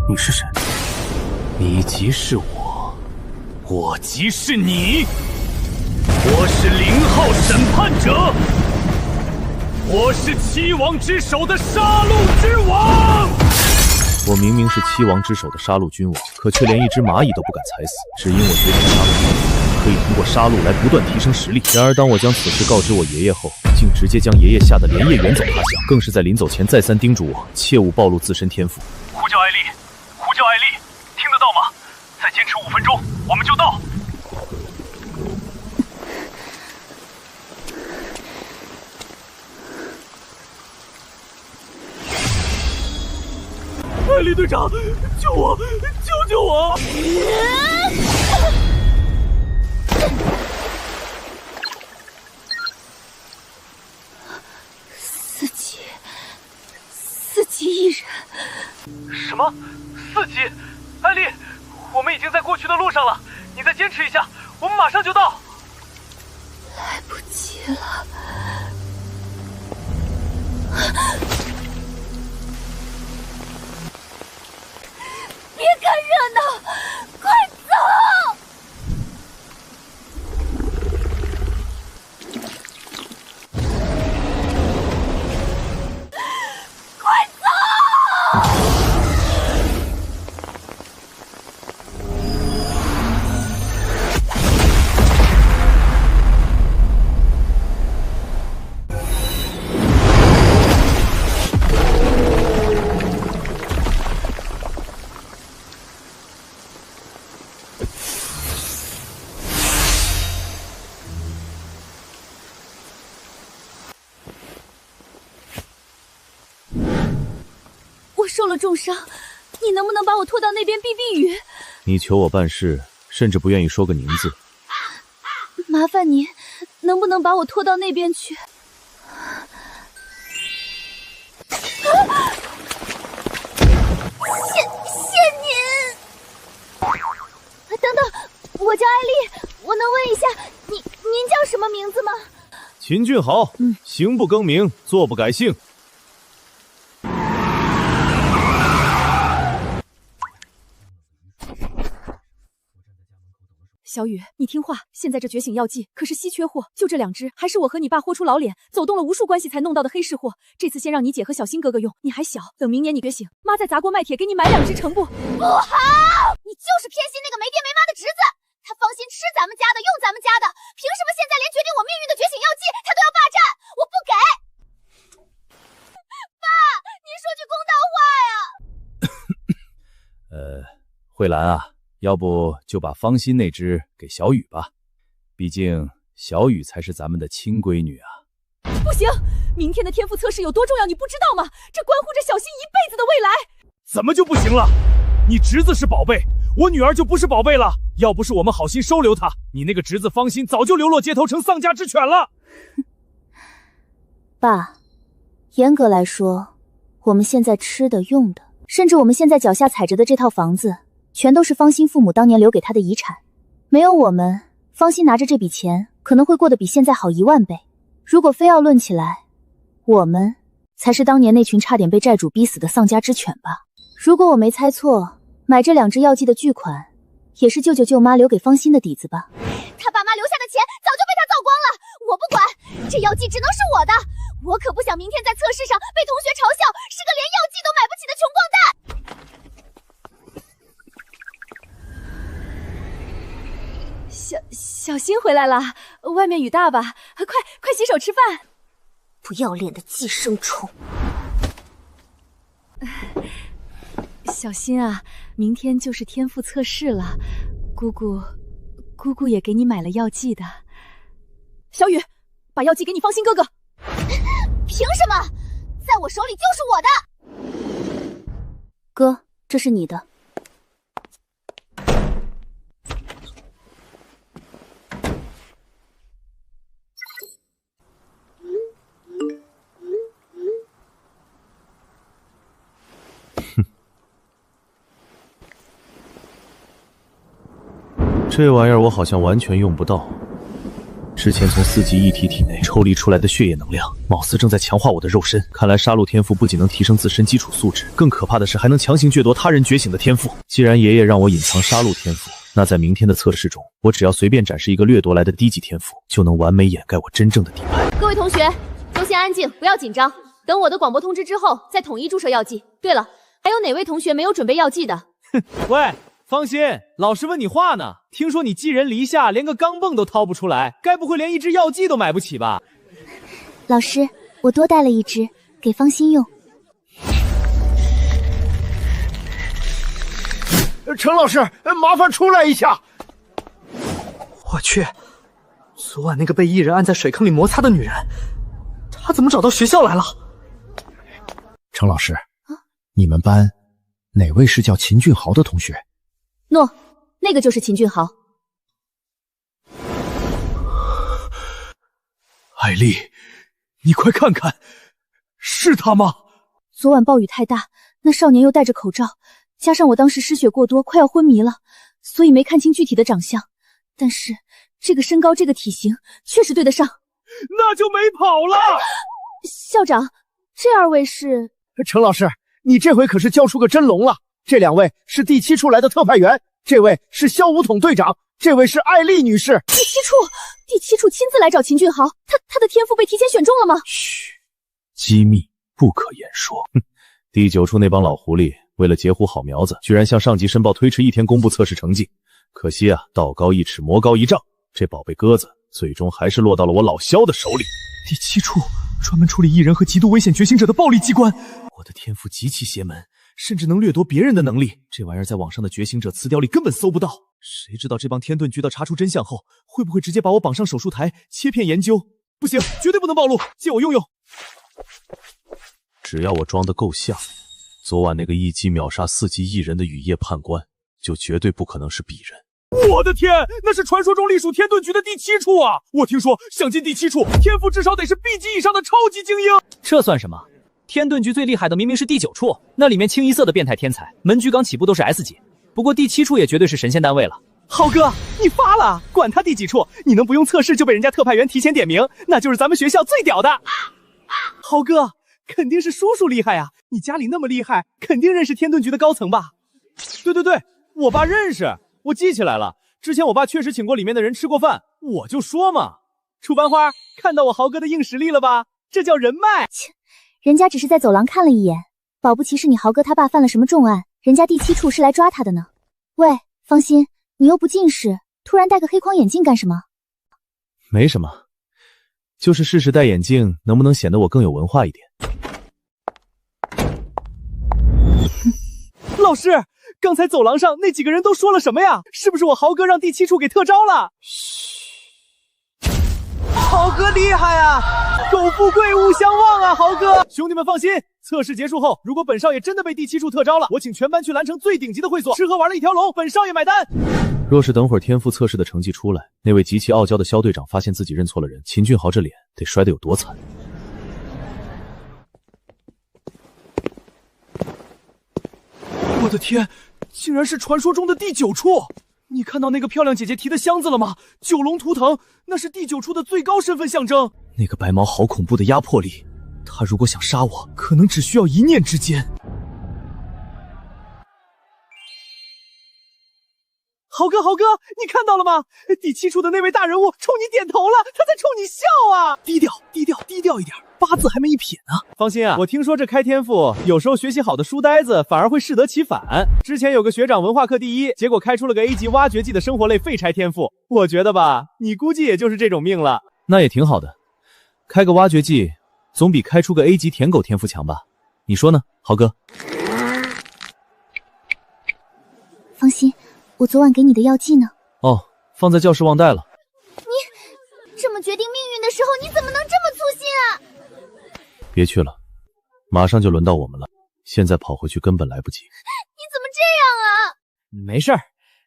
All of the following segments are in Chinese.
你是谁？你即是我，我即是你。我是0号审判者，我是七王之首的杀戮之王。我明明是七王之首的杀戮君王，可却连一只蚂蚁都不敢踩死，只因我觉得杀戮可以通过杀戮来不断提升实力。然而，当我将此事告知我爷爷后，竟直接将爷爷吓得连夜远走他乡，更是在临走前再三叮嘱我切勿暴露自身天赋。呼叫艾丽，呼叫艾丽，听得到吗？再坚持5分钟，我们就到。艾丽队长，救我！救救我！四级一人。什么？4级？艾丽，我们已经在过去的路上了，你再坚持一下，我们马上就到。来不及了。别看热闹，快走！快走！我受了重伤，你能不能把我拖到那边避避雨？你求我办事，甚至不愿意说个您字。麻烦您，能不能把我拖到那边去？谢您。等等，我叫艾丽，我能问一下，您叫什么名字吗？秦俊豪，行不更名，坐不改姓。小雨，你听话，现在这觉醒药剂可是稀缺货，就这2只，还是我和你爸豁出老脸，走动了无数关系才弄到的黑市货。这次先让你姐和小新哥哥用，你还小，等明年你觉醒，妈再砸锅卖铁给你买2只成不？不好！你就是偏心那个没爹没妈的侄子，他放心吃咱们家的，用咱们家的，凭什么现在连决定我命运的觉醒药剂他都要霸占？我不给！爸，您说句公道话呀！慧兰啊，要不就把芳心那只给小雨吧，毕竟小雨才是咱们的亲闺女啊。不行，明天的天赋测试有多重要，你不知道吗？这关乎着小新一辈子的未来。怎么就不行了？你侄子是宝贝，我女儿就不是宝贝了。要不是我们好心收留她，你那个侄子芳心早就流落街头成丧家之犬了。爸，严格来说，我们现在吃的、用的，甚至我们现在脚下踩着的这套房子，全都是芳心父母当年留给他的遗产。没有我们，芳心拿着这笔钱可能会过得比现在好1万倍。如果非要论起来，我们才是当年那群差点被债主逼死的丧家之犬吧。如果我没猜错，买这2只药剂的巨款也是舅舅舅妈留给芳心的底子吧。他爸妈留下的钱早就被他造光了，我不管，这药剂只能是我的。我可不想明天在测试上被同学嘲笑是个连药剂都买不起的穷光蛋。小新回来了，外面雨大吧？快洗手吃饭。不要脸的寄生虫！小新啊，明天就是天赋测试了，姑姑也给你买了药剂的。小雨，把药剂给你芳心哥哥。凭什么？在我手里就是我的。哥，这是你的。这玩意儿我好像完全用不到，之前从4级一体体内抽离出来的血液能量，貌似正在强化我的肉身。看来杀戮天赋不仅能提升自身基础素质，更可怕的是还能强行掠夺他人觉醒的天赋。既然爷爷让我隐藏杀戮天赋，那在明天的测试中，我只要随便展示一个掠夺来的低级天赋，就能完美掩盖我真正的底牌。各位同学，都先安静，不要紧张。等我的广播通知之后，再统一注射药剂。对了，还有哪位同学没有准备药剂的？喂，放心，老师问你话呢。听说你寄人篱下，连个钢镚都掏不出来，该不会连一支药剂都买不起吧？老师，我多带了一支，给方心用。陈老师，麻烦出来一下。我去，昨晚那个被异人按在水坑里摩擦的女人，她怎么找到学校来了？程老师，你们班哪位是叫秦俊豪的同学？诺，那个就是秦俊豪。艾丽，你快看看，是他吗？昨晚暴雨太大，那少年又戴着口罩，加上我当时失血过多，快要昏迷了，所以没看清具体的长相。但是这个身高，这个体型，确实对得上。那就没跑了。校长，这2位是？程老师，你这回可是交出个真龙了。这2位是第7处来的特派员，这位是消武统队长，这位是艾丽女士。第七处亲自来找秦俊豪，他的天赋被提前选中了吗？嘘，机密不可言说。哼，第9处那帮老狐狸为了截胡好苗子，居然向上级申报推迟1天公布测试成绩。可惜啊，道高1尺，魔高1丈，这宝贝鸽子最终还是落到了我老萧的手里。第7处专门处理异人和极度危险觉醒者的暴力机关。我的天赋极其邪门，甚至能掠夺别人的能力，这玩意儿在网上的觉醒者词条里根本搜不到。谁知道这帮天遁局的查出真相后，会不会直接把我绑上手术台切片研究？不行，绝对不能暴露，借我用用。只要我装得够像，昨晚那个一击秒杀4级异人的雨夜判官，就绝对不可能是鄙人。我的天，那是传说中隶属天遁局的第7处啊！我听说想进第7处，天赋至少得是 B 级以上的超级精英。这算什么？天遁局最厉害的明明是第9处，那里面清一色的变态天才，门局刚起步都是 S 级。不过第7处也绝对是神仙单位了。豪哥，你发了，管他第几处，你能不用测试就被人家特派员提前点名，那就是咱们学校最屌的。豪哥，肯定是叔叔厉害啊！你家里那么厉害，肯定认识天遁局的高层吧？对，我爸认识，我记起来了。之前我爸确实请过里面的人吃过饭，我就说嘛。楚班花，看到我豪哥的硬实力了吧？这叫人脉。切，人家只是在走廊看了一眼，保不齐是你豪哥他爸犯了什么重案，人家第7处是来抓他的呢。喂，方心，你又不近视，突然戴个黑框眼镜干什么？没什么，就是试试戴眼镜能不能显得我更有文化一点。老师，刚才走廊上那几个人都说了什么呀？是不是我豪哥让第7处给特招了？嘘，豪哥厉害啊！苟富贵勿相忘啊，豪哥！兄弟们放心，测试结束后，如果本少爷真的被第7处特招了，我请全班去蓝城最顶级的会所吃喝玩了一条龙，本少爷买单。若是等会儿天赋测试的成绩出来，那位极其傲娇的肖队长发现自己认错了人，秦俊豪这脸得摔得有多惨。我的天，竟然是传说中的第9处！你看到那个漂亮姐姐提的箱子了吗？9龙图腾，那是第9处的最高身份象征。那个白毛好恐怖的压迫力，他如果想杀我，可能只需要一念之间。豪哥，你看到了吗？第7处的那位大人物冲你点头了，他在冲你笑啊！低调一点，8字还没一撇呢。放心啊，我听说这开天赋，有时候学习好的书呆子反而会适得其反。之前有个学长文化课第1，结果开出了个 A 级挖掘机的生活类废柴天赋。我觉得吧，你估计也就是这种命了。那也挺好的，开个挖掘机总比开出个 A 级舔狗天赋强吧？你说呢，豪哥？放心，我昨晚给你的药剂呢？哦，放在教室忘带了。你这么决定命运的时候，你怎么能这么粗心啊？别去了，马上就轮到我们了，现在跑回去根本来不及。你怎么这样啊？没事儿，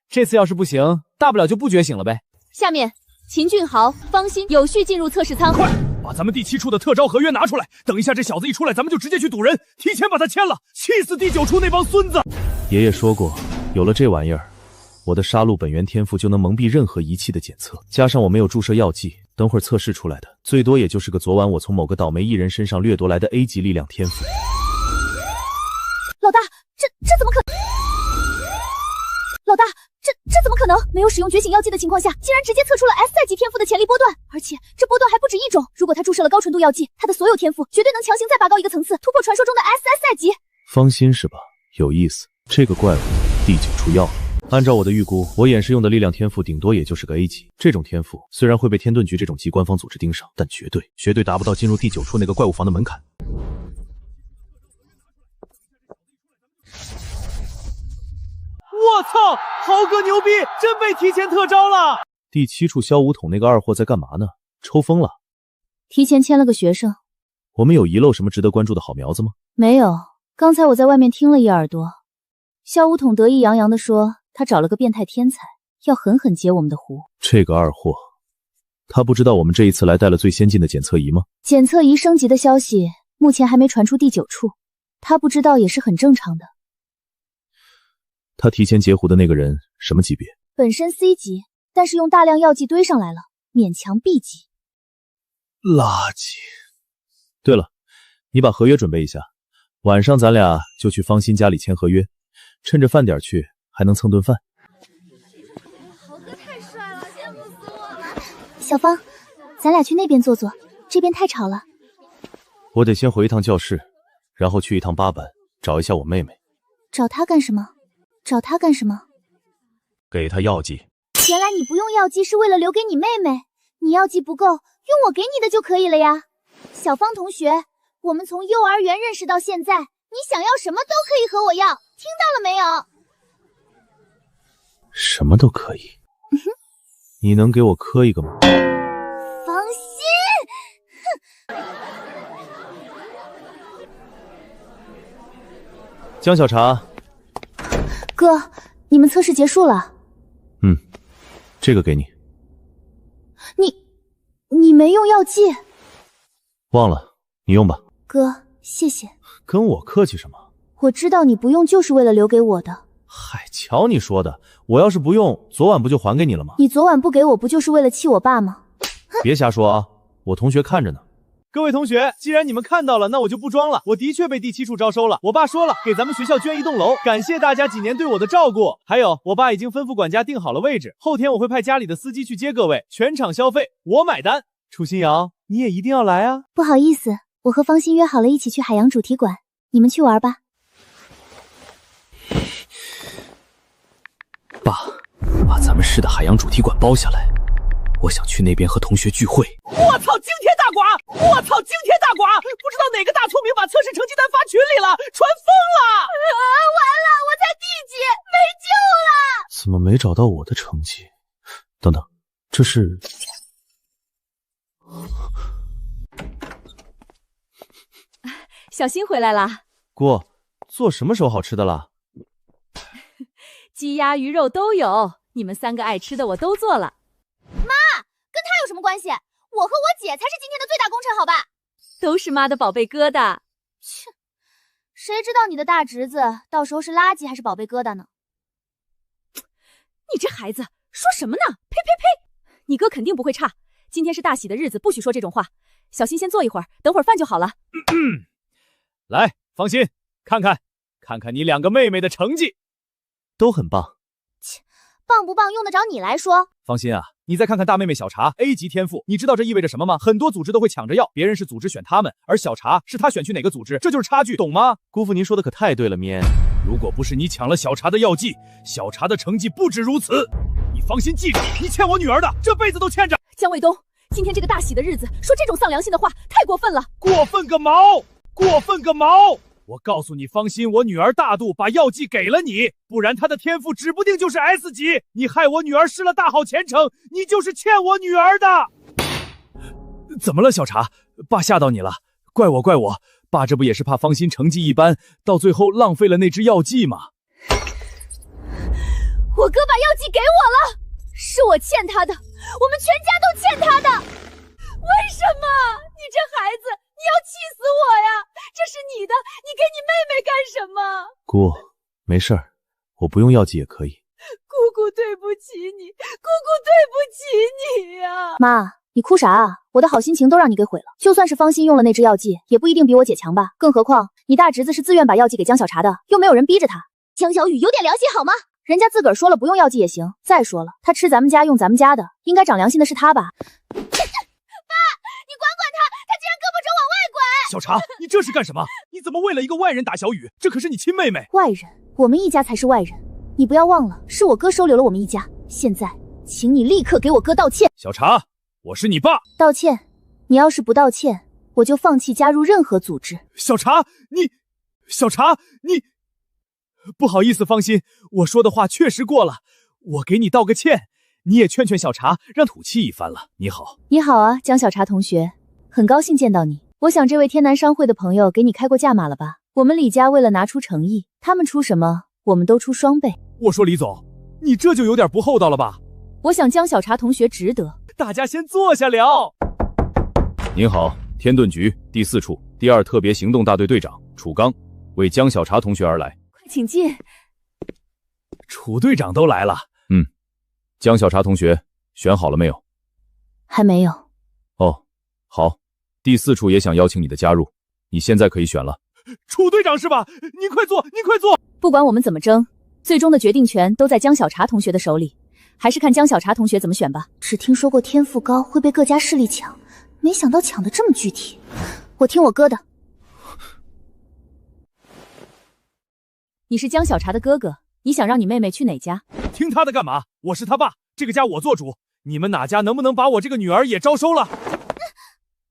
这次要是不行，大不了就不觉醒了呗。下面，秦俊豪、方心有序进入测试舱。快，把咱们第7处的特招合约拿出来，等一下这小子一出来，咱们就直接去堵人，提前把他签了，气死第9处那帮孙子。爷爷说过，有了这玩意儿，我的杀戮本源天赋就能蒙蔽任何仪器的检测，加上我没有注射药剂，等会儿测试出来的，最多也就是个昨晚我从某个倒霉艺人身上掠夺来的 A 级力量天赋。老大，这怎么可？老大，这怎么可能？没有使用觉醒药剂的情况下，竟然直接测出了 S 赛级天赋的潜力波段，而且这波段还不止一种。如果他注射了高纯度药剂，他的所有天赋绝对能强行再拔高一个层次，突破传说中的 SS 赛级。方心是吧？有意思。这个怪物第9处要了。按照我的预估，我演示用的力量天赋顶多也就是个 A 级。这种天赋虽然会被天盾局这种极官方组织盯上，但绝对达不到进入第9处那个怪物房的门槛。我操，豪哥牛逼，真被提前特招了！第7处萧武统那个二货在干嘛呢？抽风了？提前签了个学生。我们有遗漏什么值得关注的好苗子吗？没有，刚才我在外面听了一耳朵。萧武统得意洋洋地说，他找了个变态天才，要狠狠截我们的胡。这个二货，他不知道我们这一次来带了最先进的检测仪吗？检测仪升级的消息目前还没传出第9处，他不知道也是很正常的。他提前截胡的那个人什么级别？本身 C 级，但是用大量药剂堆上来了，勉强 B 级。垃圾。对了，你把合约准备一下，晚上咱俩就去方心家里签合约，趁着饭点去，还能蹭顿饭。豪哥太帅了，羡慕死我了！小芳，咱俩去那边坐坐，这边太吵了。我得先回一趟教室，然后去一趟八坂，找一下我妹妹。找她干什么？找她干什么？给她药剂。原来你不用药剂是为了留给你妹妹，你药剂不够，用我给你的就可以了呀。小芳同学，我们从幼儿园认识到现在，你想要什么都可以和我要，听到了没有？什么都可以。你能给我磕一个吗？方心，江小茶。哥，你们测试结束了。这个给你。你没用药剂？忘了，你用吧。哥，谢谢。跟我客气什么？我知道你不用就是为了留给我的。嗨，瞧你说的，我要是不用，昨晚不就还给你了吗？你昨晚不给我，不就是为了气我爸吗？别瞎说啊，我同学看着呢。各位同学，既然你们看到了，那我就不装了。我的确被第7处招收了。我爸说了，给咱们学校捐一栋楼，感谢大家几年对我的照顾。还有，我爸已经吩咐管家定好了位置，后天我会派家里的司机去接各位，全场消费我买单。楚新瑶，你也一定要来啊！不好意思，我和方心约好了一起去海洋主题馆，你们去玩吧。爸，把咱们市的海洋主题馆包下来，我想去那边和同学聚会。我操，惊天大寡！我操，惊天大寡！不知道哪个大聪明把测试成绩单发群里了，传疯了！完了，我在第几，没救了！怎么没找到我的成绩？等等，这是……小新回来啦！姑，做什么手好吃的了？鸡鸭鱼肉都有，你们3个爱吃的我都做了。跟他有什么关系？我和我姐才是今天的最大功臣，好吧？都是妈的宝贝疙瘩。切，谁知道你的大侄子到时候是垃圾还是宝贝疙瘩呢？你这孩子说什么呢？呸呸呸！你哥肯定不会差。今天是大喜的日子，不许说这种话。小新先坐一会儿，等会儿饭就好了。来，放心，看看你2个妹妹的成绩，都很棒。棒不棒用得着你来说？放心啊，你再看看大妹妹小茶 A 级天赋，你知道这意味着什么吗？很多组织都会抢着要，别人是组织选他们，而小茶是他选去哪个组织，这就是差距，懂吗？姑父您说的可太对了，咩。如果不是你抢了小茶的药剂，小茶的成绩不止如此。你放心记着，你欠我女儿的，这辈子都欠着。江卫东，今天这个大喜的日子，说这种丧良心的话，太过分了！过分个毛！过分个毛！我告诉你，放心，我女儿大度把药剂给了你，不然她的天赋指不定就是 S 级。你害我女儿失了大好前程，你就是欠我女儿的。怎么了，小茶？爸吓到你了？怪我，爸这不也是怕芳心成绩一般，到最后浪费了那支药剂吗？我哥把药剂给我了，是我欠他的，我们全家都欠他的。为什么？你这孩子，你要气死我呀！这是你的，你给你妹妹干什么？姑，没事儿，我不用药剂也可以。姑姑对不起你，姑姑对不起你呀！妈，你哭啥啊？我的好心情都让你给毁了。就算是方心用了那支药剂，也不一定比我姐强吧？更何况你大侄子是自愿把药剂给江小茶的，又没有人逼着他。江小雨有点良心好吗？人家自个儿说了不用药剂也行。再说了，他吃咱们家用咱们家的，应该长良心的是他吧？爸，你管管他，他竟然胳膊肘往外拐！小茶，你这是干什么？你怎么为了一个外人打小雨？这可是你亲妹妹。外人？我们一家才是外人。你不要忘了，是我哥收留了我们一家。现在，请你立刻给我哥道歉。小茶，我是你爸。道歉？你要是不道歉，我就放弃加入任何组织。小茶，你，不好意思，方心，我说的话确实过了，我给你道个歉。你也劝劝小茶，让吐气一番了。你好。你好啊，江小茶同学，很高兴见到你。我想这位天南商会的朋友给你开过价码了吧？我们李家为了拿出诚意，他们出什么，我们都出双倍。我说李总，你这就有点不厚道了吧？我想江小茶同学值得。大家先坐下聊。您好，天盾局第4处第2特别行动大队队长楚刚，为江小茶同学而来。快请进。楚队长都来了。江小茶同学选好了没有？还没有。哦，好，第4处也想邀请你的加入，你现在可以选了。楚队长是吧？您快坐，您快坐。不管我们怎么争，最终的决定权都在江小茶同学的手里，还是看江小茶同学怎么选吧。只听说过天赋高会被各家势力抢，没想到抢得这么具体。我听我哥的。你是江小茶的哥哥，你想让你妹妹去哪家？听他的干嘛？我是他爸，这个家我做主。你们哪家能不能把我这个女儿也招收了？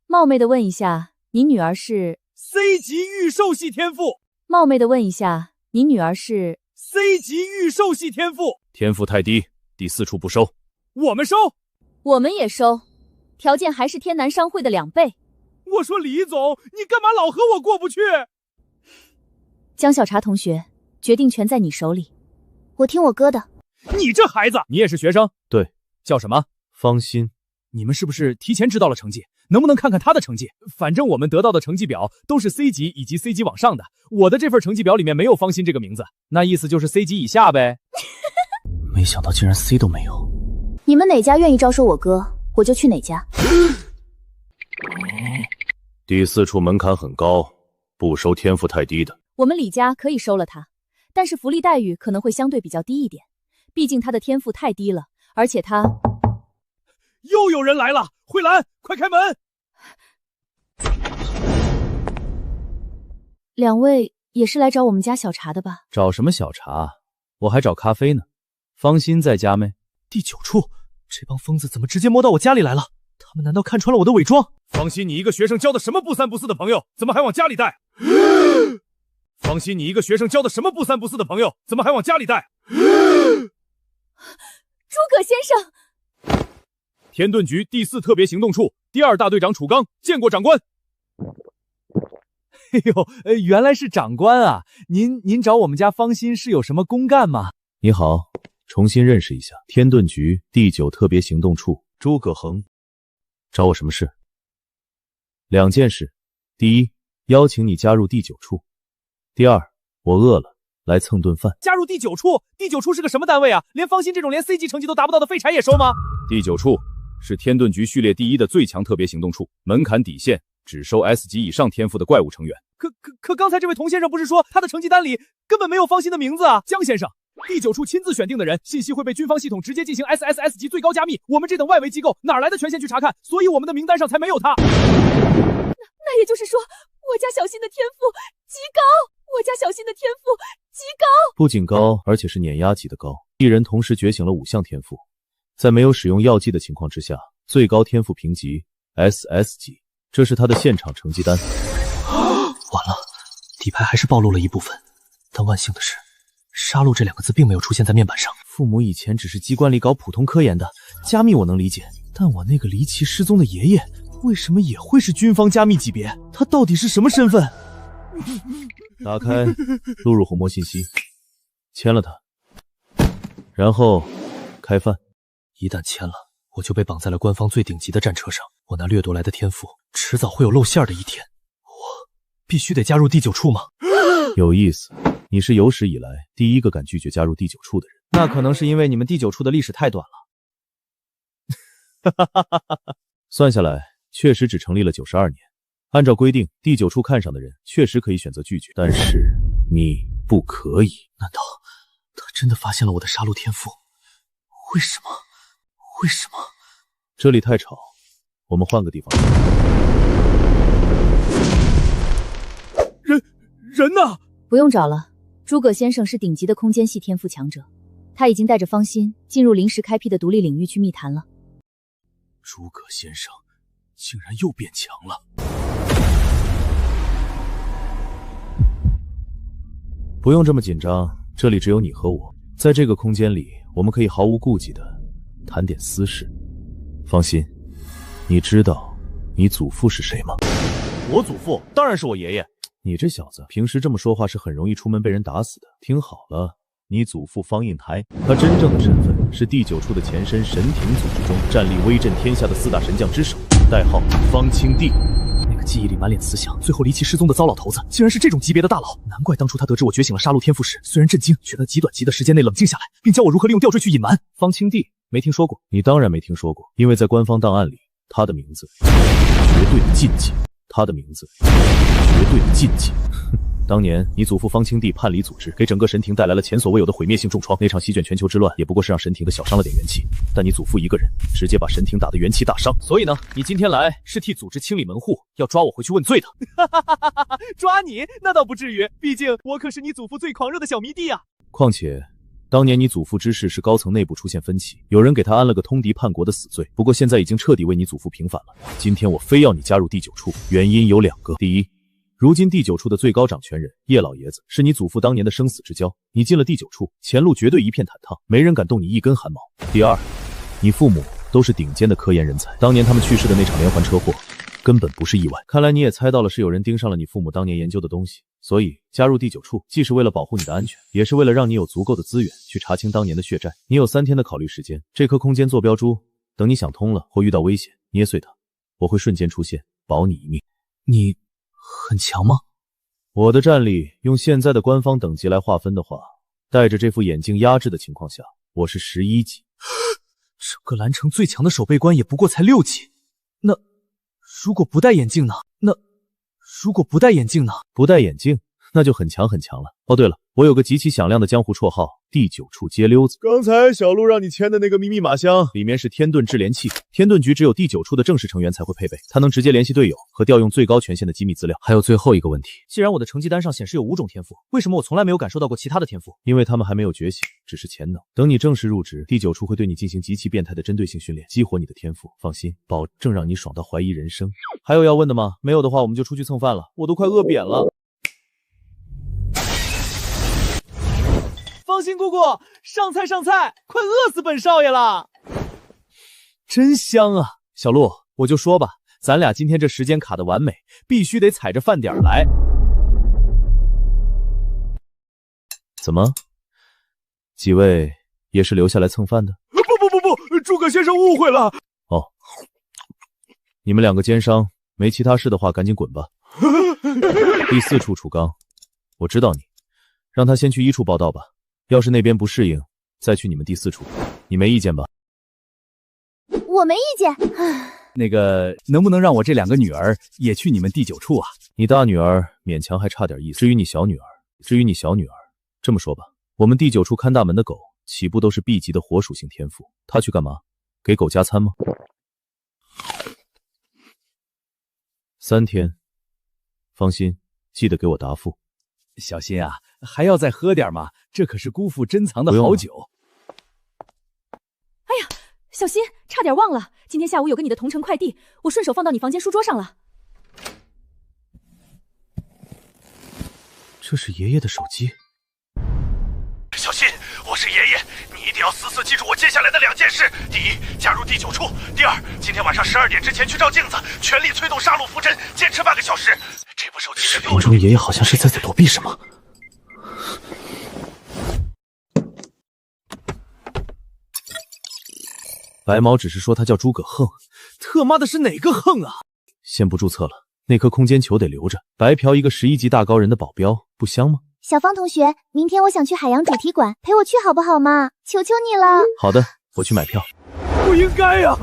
冒昧的问一下，你女儿是 C 级预售系天赋。冒昧的问一下，你女儿是 C 级预售系天赋。天赋太低，第4处不收。我们收。我们也收，条件还是天南商会的2倍。我说李总，你干嘛老和我过不去？江小茶同学，决定权在你手里。我听我哥的。你这孩子，你也是学生？对，叫什么？方心。你们是不是提前知道了成绩？能不能看看他的成绩？反正我们得到的成绩表都是 C 级以及 C 级往上的，我的这份成绩表里面没有方心这个名字，那意思就是 C 级以下呗。没想到竟然 C 都没有。你们哪家愿意招收我哥，我就去哪家。第4处门槛很高，不收天赋太低的。我们李家可以收了他，但是福利待遇可能会相对比较低一点，毕竟他的天赋太低了，而且他……又有人来了，慧兰，快开门！2位也是来找我们家小茶的吧？找什么小茶？我还找咖啡呢。方心在家没？第9处，这帮疯子怎么直接摸到我家里来了？他们难道看穿了我的伪装？方心，你一个学生交的什么不三不四的朋友，怎么还往家里带？方心，你一个学生交的什么不三不四的朋友，怎么还往家里带？诸葛先生。天盾局第4特别行动处第2大队长楚刚见过长官。哎呦，原来是长官啊！您找我们家方心是有什么公干吗？你好，重新认识一下，天盾局第9特别行动处诸葛恒，找我什么事？2件事，第一，邀请你加入第9处；第2，我饿了，来蹭顿饭。加入第9处？第9处是个什么单位啊？连方心这种连 C 级成绩都达不到的废柴也收吗？第9处是天盾局序列第1的最强特别行动处，门槛底线只收 S 级以上天赋的怪物成员。可刚才这位童先生不是说他的成绩单里根本没有方心的名字啊？江先生，第9处亲自选定的人，信息会被军方系统直接进行 SSS 级最高加密，我们这等外围机构哪来的权限去查看？所以我们的名单上才没有他。那也就是说，我家小新的天赋极高，我家小新的天赋极高，不仅高，而且是碾压级的高。一人同时觉醒了5项天赋，在没有使用药剂的情况之下，最高天赋评级 SS 级，这是他的现场成绩单。完了，底牌还是暴露了一部分，但万幸的是，杀戮这2个字并没有出现在面板上。父母以前只是机关里搞普通科研的，加密我能理解，但我那个离奇失踪的爷爷，为什么也会是军方加密级别？他到底是什么身份？打开，录入虹膜信息，签了它，然后开饭。一旦签了，我就被绑在了官方最顶级的战车上。我那掠夺来的天赋，迟早会有露馅的一天。我必须得加入第9处吗？有意思，你是有史以来第一个敢拒绝加入第9处的人。那可能是因为你们第9处的历史太短了。算下来，确实只成立了92年。按照规定，第9处看上的人确实可以选择拒绝，但是你不可以。难道他真的发现了我的杀戮天赋？为什么？为什么？这里太吵，我们换个地方。人呢？不用找了，诸葛先生是顶级的空间系天赋强者，他已经带着方心进入临时开辟的独立领域去密谈了。诸葛先生竟然又变强了。不用这么紧张，这里只有你和我，在这个空间里，我们可以毫无顾忌的谈点私事。放心，你知道你祖父是谁吗？我祖父当然是我爷爷。你这小子平时这么说话是很容易出门被人打死的。听好了，你祖父方应台，他真正的身份是第9处的前身神庭组织中战力威震天下的4大神将之首，代号方清帝。那个记忆里满脸慈祥，最后离奇失踪的糟老头子，竟然是这种级别的大佬。难怪当初他得知我觉醒了杀戮天赋时，虽然震惊，却在极短的时间内冷静下来，并教我如何利用吊坠去隐瞒。方清帝没听说过？你当然没听说过，因为在官方档案里，他的名字绝对的禁忌。他的名字绝对的禁忌。当年你祖父方清帝叛离组织，给整个神庭带来了前所未有的毁灭性重创。那场席卷全球之乱，也不过是让神庭的小伤了点元气，但你祖父一个人直接把神庭打得元气大伤。所以呢，你今天来是替组织清理门户，要抓我回去问罪的。抓你那倒不至于，毕竟我可是你祖父最狂热的小迷弟啊。况且当年你祖父之事是高层内部出现分歧，有人给他安了个通敌叛国的死罪，不过现在已经彻底为你祖父平反了。今天我非要你加入第9处，原因有2个。第一，如今第9处的最高掌权人叶老爷子是你祖父当年的生死之交，你进了第9处，前路绝对一片坦荡，没人敢动你一根汗毛。第二，你父母都是顶尖的科研人才，当年他们去世的那场连环车祸根本不是意外。看来你也猜到了，是有人盯上了你父母当年研究的东西。所以加入第9处，既是为了保护你的安全，也是为了让你有足够的资源去查清当年的血债。你有3天的考虑时间，这颗空间坐标珠，等你想通了或遇到危险，捏碎它，我会瞬间出现，保你一命。你很强吗？我的战力用现在的官方等级来划分的话，戴着这副眼镜压制的情况下，我是11级。整个蓝城最强的守备官也不过才6级。那如果不戴眼镜呢？不戴眼镜，那就很强很强了。哦，对了，我有个极其响亮的江湖绰号，第9处街溜子。刚才小鹿让你签的那个秘密马箱，里面是天盾制联器，天盾局只有第9处的正式成员才会配备，它能直接联系队友和调用最高权限的机密资料。还有最后一个问题，既然我的成绩单上显示有5种天赋，为什么我从来没有感受到过其他的天赋？因为他们还没有觉醒，只是潜能。等你正式入职，第9处会对你进行极其变态的针对性训练，激活你的天赋。放心，保证让你爽到怀疑人生。还有要问的吗？没有的话，我们就出去蹭饭了，我都快饿扁了。方心姑姑，上菜上菜，快饿死本少爷了！真香啊！小鹿，我就说吧，咱俩今天这时间卡得完美，必须得踩着饭点来。怎么？几位也是留下来蹭饭的？不，诸葛先生误会了。哦，你们2个奸商，没其他事的话赶紧滚吧。第4处楚刚，我知道你，让他先去1处报道吧。要是那边不适应，再去你们第4处，你没意见吧？我没意见。那个，能不能让我这2个女儿也去你们第9处啊？你大女儿勉强还差点意思，至于你小女儿，这么说吧，我们第9处看大门的狗，起步都是 B 级的火属性天赋，她去干嘛？给狗加餐吗？3天，放心，记得给我答复。小心啊，还要再喝点吗？这可是姑父珍藏的好酒。哎呀，小心，差点忘了，今天下午有个你的同城快递，我顺手放到你房间书桌上了。这是爷爷的手机。小心，我是爷爷，你一定要死死记住我接下来的2件事：第一，加入第9处；第二，今天晚上12点之前去照镜子，全力推动杀戮符阵，坚持半个小时。这部手机是视频中爷爷好像是在躲避什么。白毛只是说他叫诸葛横，特妈的是哪个横啊？先不注册了，那颗空间球得留着，白嫖一个11级大高人的保镖，不香吗？小方同学，明天我想去海洋主题馆，陪我去好不好嘛？求求你了。好的，我去买票。不应该呀，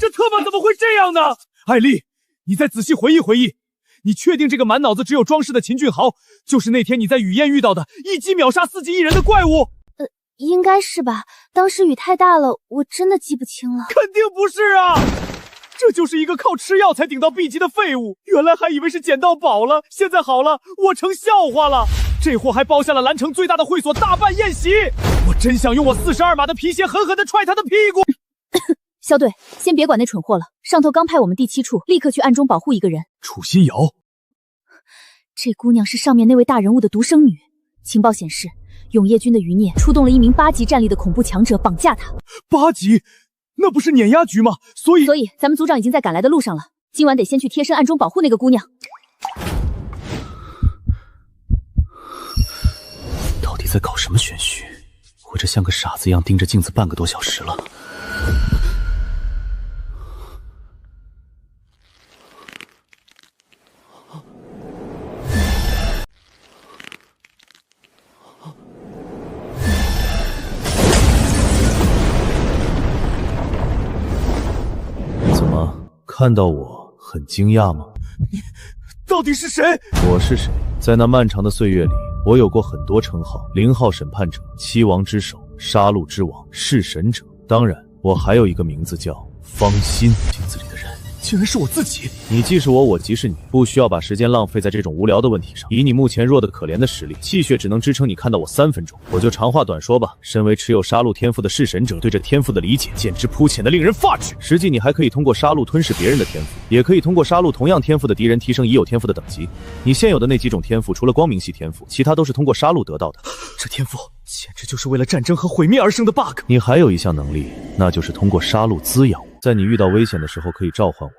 这特么怎么会这样呢？艾丽，你再仔细回忆回忆，你确定这个满脑子只有装饰的秦俊豪，就是那天你在雨燕遇到的一击秒杀4级1人的怪物？应该是吧，当时雨太大了，我真的记不清了。肯定不是啊！这就是一个靠吃药才顶到 B 级的废物，原来还以为是捡到宝了，现在好了，我成笑话了。这货还包下了蓝城最大的会所大办宴席，我真想用我42码的皮鞋狠狠地踹他的屁股。肖队，先别管那蠢货了，上头刚派我们第7处立刻去暗中保护一个人。楚心瑶，这姑娘是上面那位大人物的独生女，情报显示，永夜军的余孽出动了一名8级战力的恐怖强者绑架她。8级？那不是碾压局吗？所以咱们组长已经在赶来的路上了，今晚得先去贴身暗中保护那个姑娘。到底在搞什么玄虚？我这像个傻子一样盯着镜子半个多小时了。看到我很惊讶吗？你到底是谁？我是谁？在那漫长的岁月里，我有过很多称号：0号审判者、七王之首、杀戮之王、弑神者。当然，我还有一个名字叫方心。镜子里的人竟然是我自己！你既是我，我即是你，不需要把时间浪费在这种无聊的问题上。以你目前弱得可怜的实力，气血只能支撑你看到我3分钟。我就长话短说吧，身为持有杀戮天赋的弑神者，对这天赋的理解简直肤浅的令人发指。实际你还可以通过杀戮吞噬别人的天赋，也可以通过杀戮同样天赋的敌人提升已有天赋的等级。你现有的那几种天赋，除了光明系天赋，其他都是通过杀戮得到的。这天赋简直就是为了战争和毁灭而生的 bug。你还有一项能力，那就是通过杀戮滋养我，在你遇到危险的时候可以召唤我。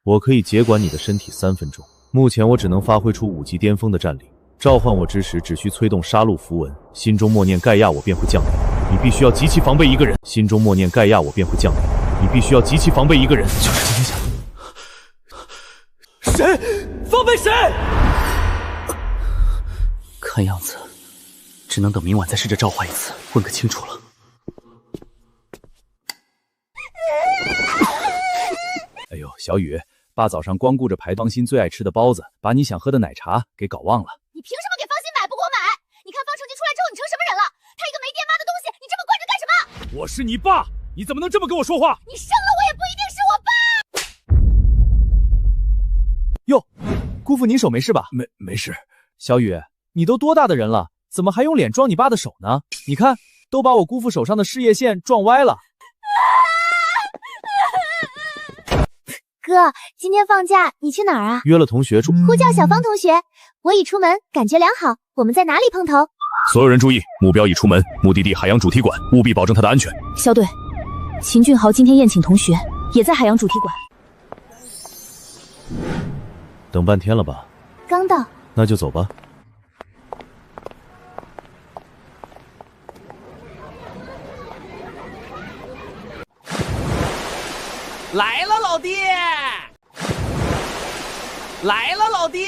我可以接管你的身体3分钟，目前我只能发挥出5级巅峰的战力。召唤我之时，只需催动杀戮符文，心中默念盖亚，我便会降临。你必须要极其防备一个人，心中默念盖亚，我便会降临。你必须要极其防备一个人，就是今天下。谁？防备谁？看样子，只能等明晚再试着召唤一次，问个清楚了。哎呦，小雨，爸早上光顾着排方心最爱吃的包子，把你想喝的奶茶给搞忘了。你凭什么给方心买不给我买？你看方成绩出来之后你成什么人了？他一个没爹妈的东西，你这么惯着干什么？我是你爸，你怎么能这么跟我说话？你生了我也不一定是我爸。哟，姑父您手没事吧？没事。小雨，你都多大的人了，怎么还用脸撞你爸的手呢？你看，都把我姑父手上的事业线撞歪了。哥，今天放假，你去哪儿啊？约了同学住。呼叫小芳同学，我已出门，感觉良好。我们在哪里碰头？所有人注意，目标已出门，目的地海洋主题馆，务必保证他的安全。肖队，秦俊豪今天宴请同学，也在海洋主题馆。等半天了吧？刚到。那就走吧。来了，老弟！来了，老弟！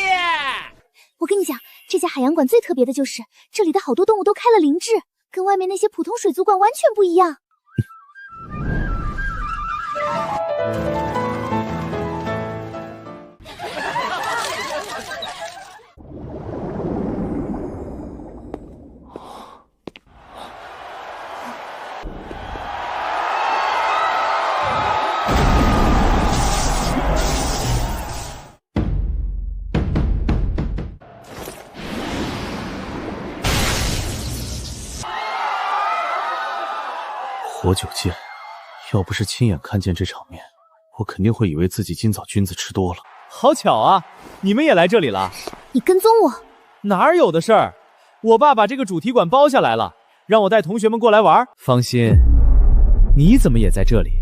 我跟你讲，这家海洋馆最特别的就是这里的好多动物都开了灵智，跟外面那些普通水族馆完全不一样。活久见，要不是亲眼看见这场面，我肯定会以为自己今早菌子吃多了。好巧啊，你们也来这里了？你跟踪我？哪有的事儿，我爸把这个主题馆包下来了，让我带同学们过来玩。放心，你怎么也在这里？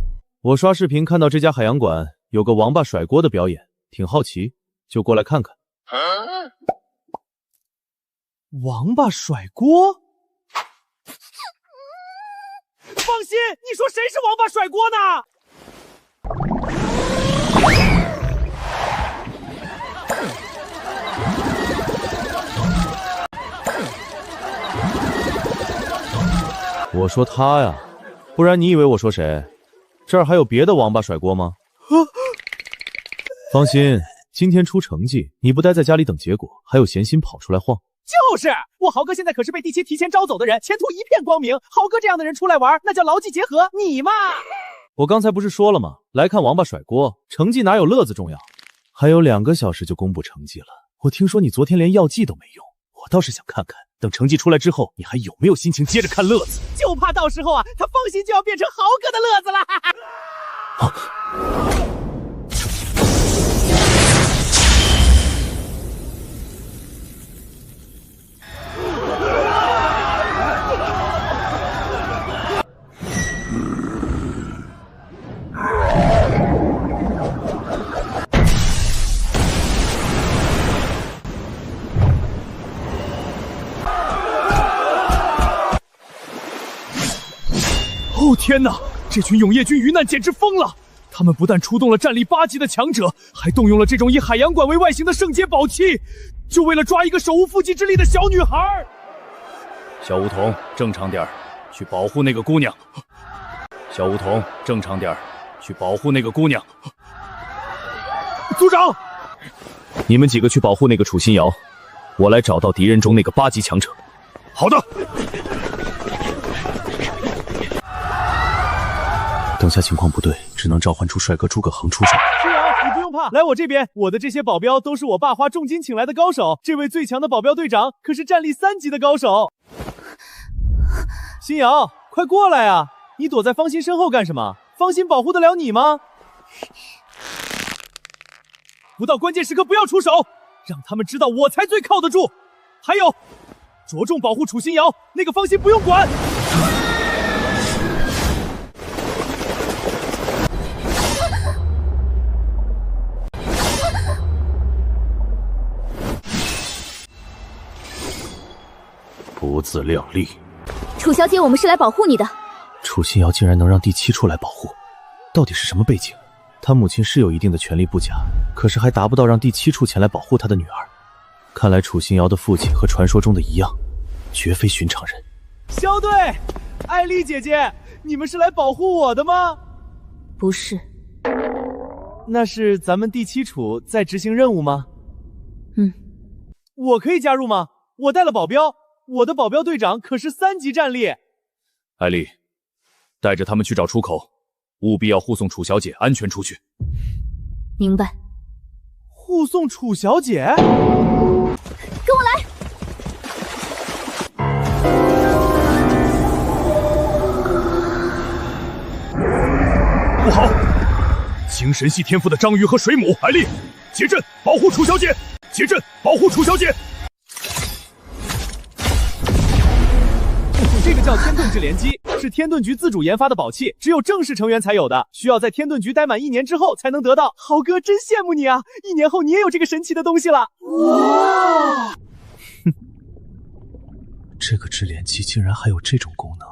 我刷视频看到这家海洋馆有个王八甩锅的表演，挺好奇，就过来看看。王八甩锅？放心，你说谁是王八甩锅呢？我说他呀，不然你以为我说谁？这儿还有别的王八甩锅吗？放心，今天出成绩，你不待在家里等结果，还有闲心跑出来晃。就是我豪哥现在可是被第7提前招走的人，前途一片光明。豪哥这样的人出来玩，那叫劳技结合。你嘛，我刚才不是说了吗？来看王八甩锅，成绩哪有乐子重要？还有2个小时就公布成绩了。我听说你昨天连药剂都没用，我倒是想看看，等成绩出来之后，你还有没有心情接着看乐子？就怕到时候啊，他放心就要变成豪哥的乐子了。哦天哪！这群永夜军余难简直疯了！他们不但出动了战力8级的强者，还动用了这种以海洋馆为外形的圣阶宝器，就为了抓一个手无缚鸡之力的小女孩。小梧桐，正常点儿，去保护那个姑娘。小梧桐，正常点儿，去保护那个姑娘。组长，你们几个去保护那个楚心瑶，我来找到敌人中那个8级强者。好的。等下情况不对，只能召唤出帅哥诸葛恒出手。是啊，你不用怕，来我这边，我的这些保镖都是我爸花重金请来的高手。这位最强的保镖队长可是战力3级的高手。心瑶，快过来啊！你躲在方心身后干什么？方心保护得了你吗？不到关键时刻不要出手，让他们知道我才最靠得住。还有，着重保护楚心瑶，那个方心不用管。不自量力！楚小姐，我们是来保护你的。楚心瑶竟然能让第7处来保护，到底是什么背景？他母亲是有一定的权力不假，可是还达不到让第7处前来保护他的女儿。看来楚心瑶的父亲和传说中的一样，绝非寻常人。肖队，艾丽姐姐，你们是来保护我的吗？不是。那是咱们第7处在执行任务吗？我可以加入吗？我带了保镖，我的保镖队长可是3级战力。艾丽，带着他们去找出口，务必要护送楚小姐安全出去。明白。护送楚小姐？跟我来。不好！精神系天赋的章鱼和水母，艾丽，结阵保护楚小姐！结阵保护楚小姐！这个叫天遁之连击，是天遁局自主研发的宝器，只有正式成员才有的，需要在天遁局待满1年之后才能得到。豪哥，真羡慕你啊！1年后你也有这个神奇的东西了。哇！哼，这个之连击竟然还有这种功能。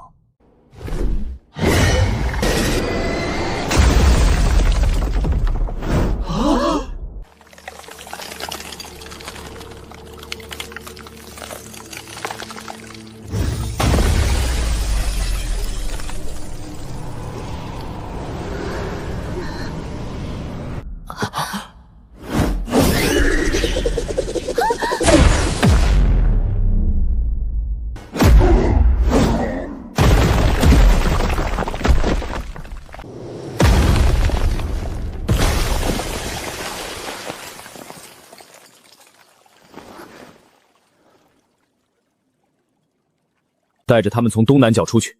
带着他们从东南角出去。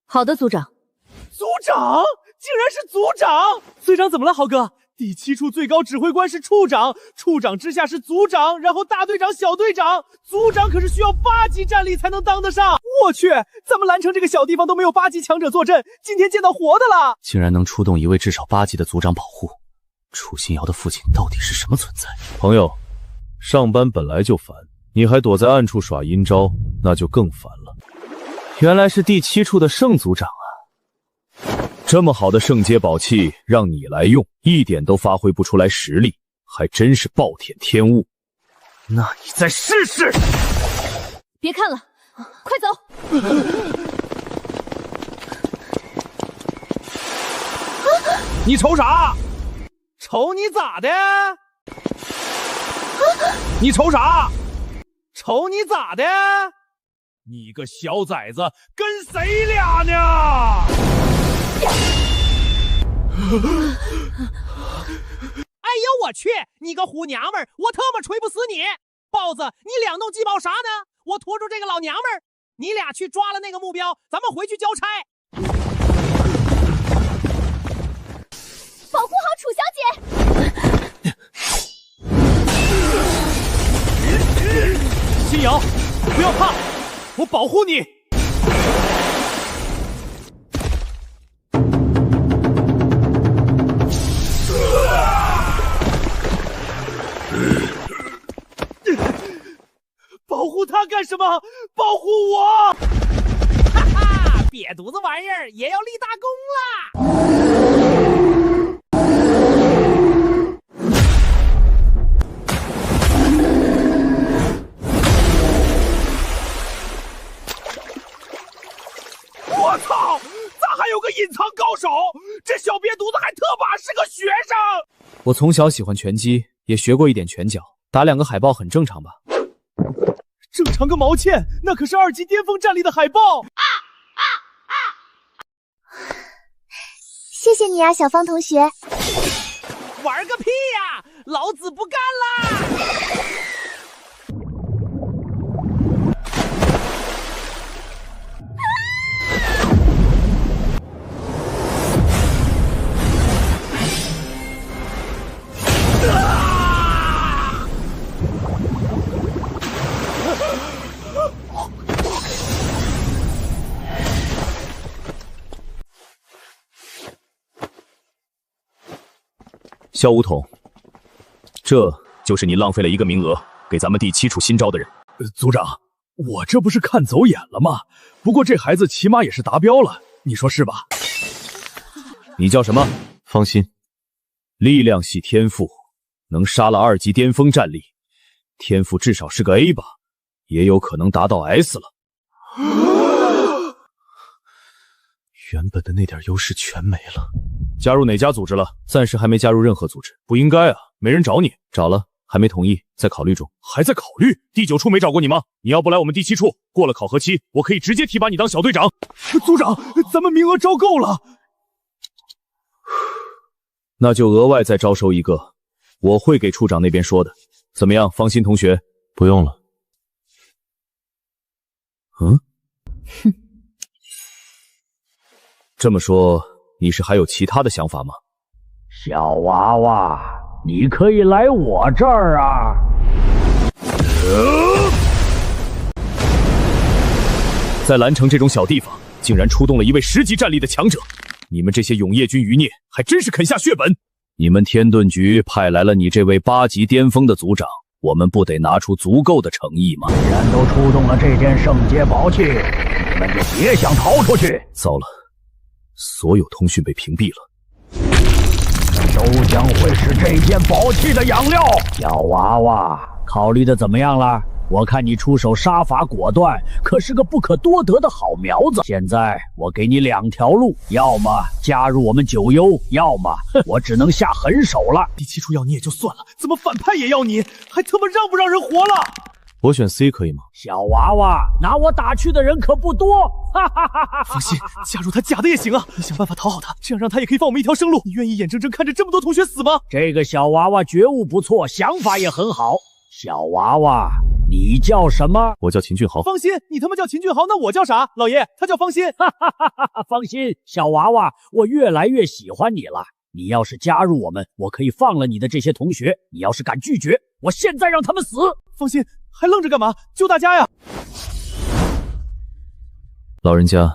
好的，组长。组长，竟然是组长！队长怎么了，豪哥？第7处最高指挥官是处长，处长之下是组长，然后大队长、小队长。组长可是需要8级战力才能当得上。我去，咱们蓝城这个小地方都没有8级强者坐镇，今天见到活的了！竟然能出动一位至少8级的组长保护，楚心瑶的父亲到底是什么存在？朋友，上班本来就烦，你还躲在暗处耍阴招，那就更烦了。原来是第7处的盛组长啊！这么好的圣阶宝器让你来用，一点都发挥不出来实力，还真是暴殄天物。那你再试试！别看了，快走！你瞅啥？瞅你咋的？你瞅啥？瞅你咋的？你个小崽子，跟谁俩呢？哎呦我去！你个虎娘们儿，我他妈锤不死你！豹子，你两弄鸡毛啥呢？我拖住这个老娘们儿，你俩去抓了那个目标，咱们回去交差。保护好楚小姐。新瑶，不要怕，我保护你。保护他干什么？保护我！哈哈，瘪犊子玩意儿也要立大功啦！我操！咋还有个隐藏高手？这小瘪犊子还特把是个学生！我从小喜欢拳击，也学过一点拳脚，打2个海豹很正常吧？正常个毛线，那可是2级巅峰战力的海豹！谢谢你啊，小方同学。玩个屁呀！老子不干啦！萧梧桐，这就是你浪费了1个名额给咱们第7处新招的人。组长，我这不是看走眼了吗？不过这孩子起码也是达标了，你说是吧？你叫什么？放心，力量系天赋，能杀了2级巅峰战力，天赋至少是个 A 吧，也有可能达到 S 了。原本的那点优势全没了。加入哪家组织了？暂时还没加入任何组织。不应该啊，没人找你。找了，还没同意，在考虑中。还在考虑？第9处没找过你吗？你要不来我们第7处，过了考核期，我可以直接提拔你当小队长。组长，咱们名额招够了。那就额外再招收1个，我会给处长那边说的。怎么样，方心同学？不用了。哼。这么说，你是还有其他的想法吗？小娃娃，你可以来我这儿啊！在蓝城这种小地方，竟然出动了1位10级战力的强者，你们这些永夜军余孽，还真是肯下血本！你们天盾局派来了你这位8级巅峰的组长，我们不得拿出足够的诚意吗？既然都出动了这件圣洁宝器，你们就别想逃出去！糟了，所有通讯被屏蔽了。都将会是这件宝器的养料。小娃娃，考虑的怎么样了？我看你出手杀伐果断，可是个不可多得的好苗子。现在我给你2条路，要么加入我们九幽，要么我只能下狠手了。第7处要你也就算了，怎么反派也要你？还他妈让不让人活了？我选 C 可以吗？小娃娃，拿我打趣的人可不多。哈哈哈哈！放心，加入他假的也行啊！你想办法讨好他，这样让他也可以放我们一条生路。你愿意眼睁睁看着这么多同学死吗？这个小娃娃觉悟不错，想法也很好。小娃娃，你叫什么？我叫秦俊豪。放心，你他妈叫秦俊豪，那我叫啥？老爷，他叫方心。哈哈哈哈！放心，小娃娃，我越来越喜欢你了。你要是加入我们，我可以放了你的这些同学。你要是敢拒绝，我现在让他们死。放心，还愣着干嘛？救大家呀！老人家，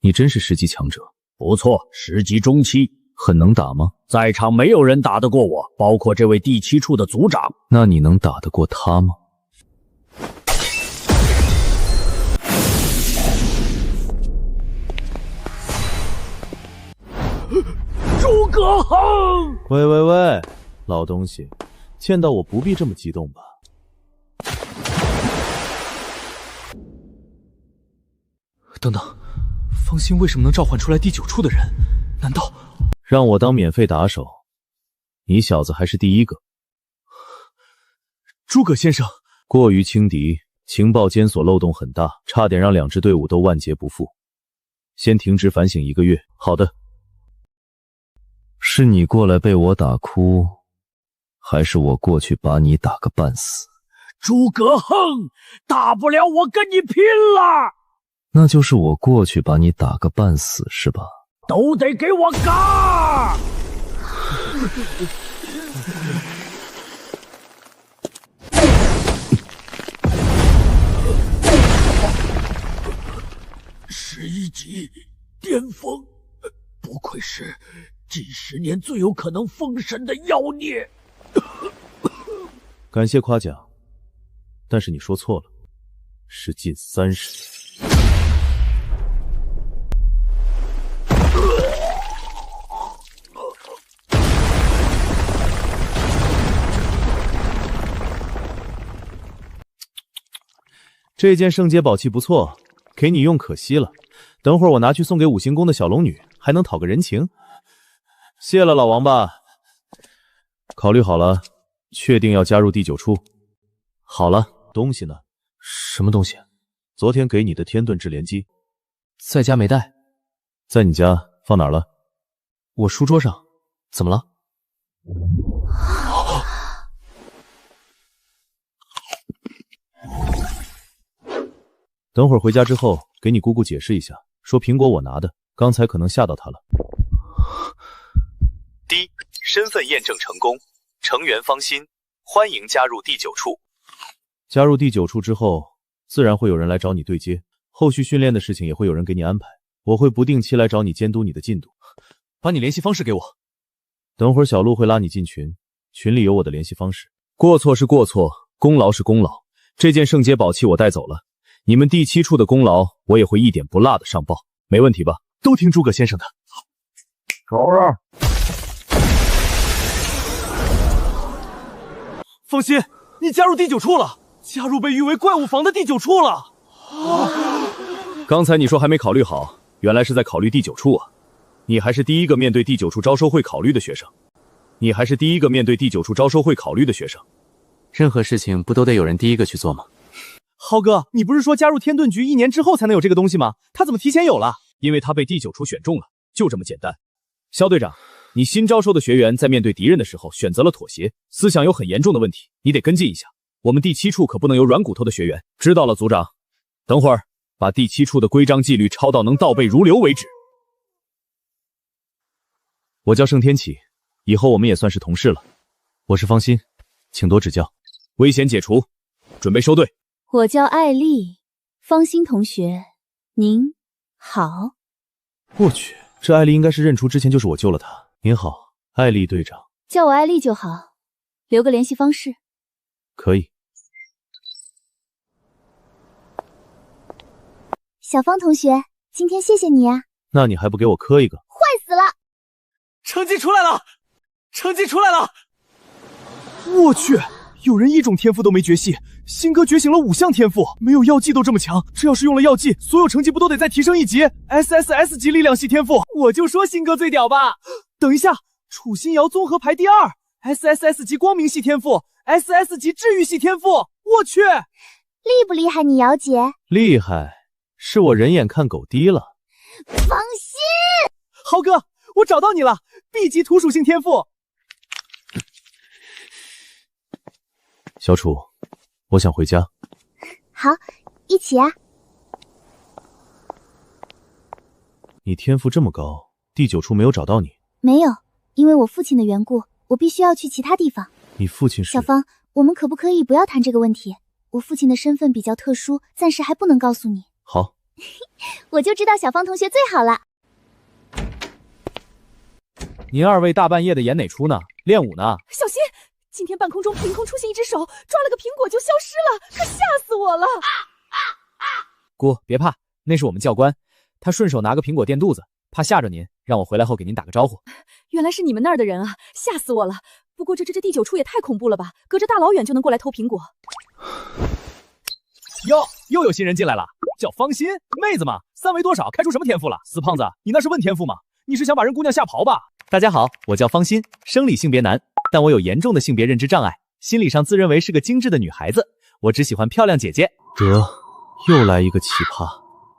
你真是10级强者。不错，10级中期。很能打吗？在场没有人打得过我，包括这位第7处的组长。那你能打得过他吗？诸葛恒！喂喂喂，老东西，见到我不必这么激动吧？等等，方心为什么能召唤出来第9处的人？难道……让我当免费打手，你小子还是第一个。诸葛先生，过于轻敌，情报监所漏洞很大，差点让2支队伍都万劫不复。先停职反省1个月。好的。是你过来被我打哭，还是我过去把你打个半死？诸葛横，大不了我跟你拼了！那就是我过去把你打个半死是吧？都得给我嘎！11级巅峰，不愧是几10年最有可能封神的妖孽。感谢夸奖，但是你说错了，是近30。这件圣阶宝器不错，给你用可惜了。等会儿我拿去送给5行宫的小龙女，还能讨个人情。谢了，老王八。考虑好了，确定要加入第9处。好了，东西呢？什么东西？昨天给你的天遁制连击，在家没带。在你家放哪儿了？我书桌上。怎么了？等会儿回家之后，给你姑姑解释一下，说苹果我拿的，刚才可能吓到她了。D 身份验证成功，成员方心，欢迎加入第9处。加入第9处之后，自然会有人来找你对接，后续训练的事情也会有人给你安排。我会不定期来找你监督你的进度。把你联系方式给我。等会儿小鹿会拉你进群，群里有我的联系方式。过错是过错，功劳是功劳。这件圣阶宝器我带走了，你们第7处的功劳我也会一点不落的上报，没问题吧？都听诸葛先生的。瞅瞅，放心，你加入第9处了，加入被誉为怪物房的第9处了。刚才你说还没考虑好，原来是在考虑第9处啊！你还是第一个面对第9处招收会考虑的学生。任何事情不都得有人第一个去做吗？浩哥，你不是说加入天遁局1年之后才能有这个东西吗？他怎么提前有了？因为他被第9处选中了，就这么简单。肖队长，你新招收的学员在面对敌人的时候选择了妥协，思想有很严重的问题，你得跟进一下。我们第7处可不能有软骨头的学员。知道了，组长。等会儿把第7处的规章纪律抄到能倒背如流为止。我叫盛天启，以后我们也算是同事了。我是方心，请多指教。危险解除，准备收队。我叫艾丽，方心同学，您好。我去，这艾丽应该是认出之前就是我救了她。您好，艾丽队长。叫我艾丽就好，留个联系方式。可以。小方同学，今天谢谢你啊。那你还不给我磕一个？坏死了！成绩出来了！成绩出来了！我去，有人1种天赋都没觉醒，新哥觉醒了5项天赋，没有药剂都这么强，这要是用了药剂，所有成绩不都得再提升1级 ？SSS 级力量系天赋，我就说新哥最屌吧！等一下，楚心瑶综合排第2 ，SSS 级光明系天赋 ，SS 级治愈系天赋，我去，厉不厉害你瑶姐？厉害，是我人眼看狗低了。放心，浩哥，我找到你了 ，B 级土属性天赋。小楚，我想回家。好，一起啊。你天赋这么高，第9处没有找到你？没有，因为我父亲的缘故，我必须要去其他地方。你父亲是？小方，我们可不可以不要谈这个问题？我父亲的身份比较特殊，暂时还不能告诉你。好。我就知道小方同学最好了。您2位大半夜的演哪出呢？练武呢？小心！今天半空中凭空出现一只手，抓了个苹果就消失了，可吓死我了！姑，别怕，那是我们教官，他顺手拿个苹果垫肚子，怕吓着您，让我回来后给您打个招呼。原来是你们那儿的人啊，吓死我了！不过这第9处也太恐怖了吧，隔着大老远就能过来偷苹果。哟，又有新人进来了，叫方心，妹子嘛，3围多少？开出什么天赋了？死胖子，你那是问天赋吗？你是想把人姑娘吓跑吧？大家好，我叫方心，生理性别男。但我有严重的性别认知障碍，心理上自认为是个精致的女孩子，我只喜欢漂亮姐姐。得，又来一个奇葩。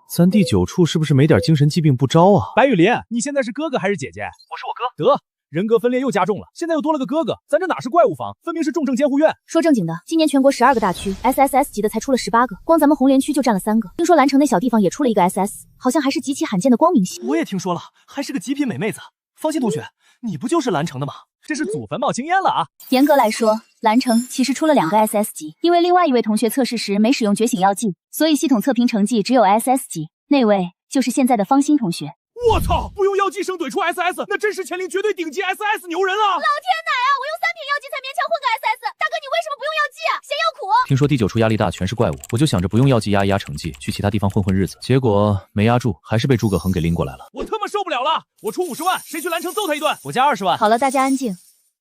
咱第9处是不是没点精神疾病不招啊？白雨林，你现在是哥哥还是姐姐？我是我哥。得，人格分裂又加重了，现在又多了个哥哥，咱这哪是怪物房，分明是重症监护院。说正经的，今年全国12个大区 SSS 级的才出了18个，光咱们红莲区就占了3个。听说蓝城那小地方也出了一个 SS， 好像还是极其罕见的光明系。我也听说了，还是个极品美妹子。方心同学，你不就是蓝城的吗？这是祖坟冒青烟了啊！严格来说，蓝城其实出了2个 SS 级，因为另外一位同学测试时没使用觉醒药剂，所以系统测评成绩只有 SS 级。那位就是现在的方心同学。我操！不用药剂生怼出 SS， 那真实前灵绝对顶级 SS 牛人啊！老天奶啊！我用3瓶药剂才勉强混个 SS， 大哥你为什么不用药剂啊？嫌药苦？听说第9处压力大，全是怪物，我就想着不用药剂压一压成绩，去其他地方混混日子，结果没压住，还是被诸葛恒给拎过来了。我他妈受不了了！我出50万，谁去蓝城揍他一顿？我加20万。好了，大家安静，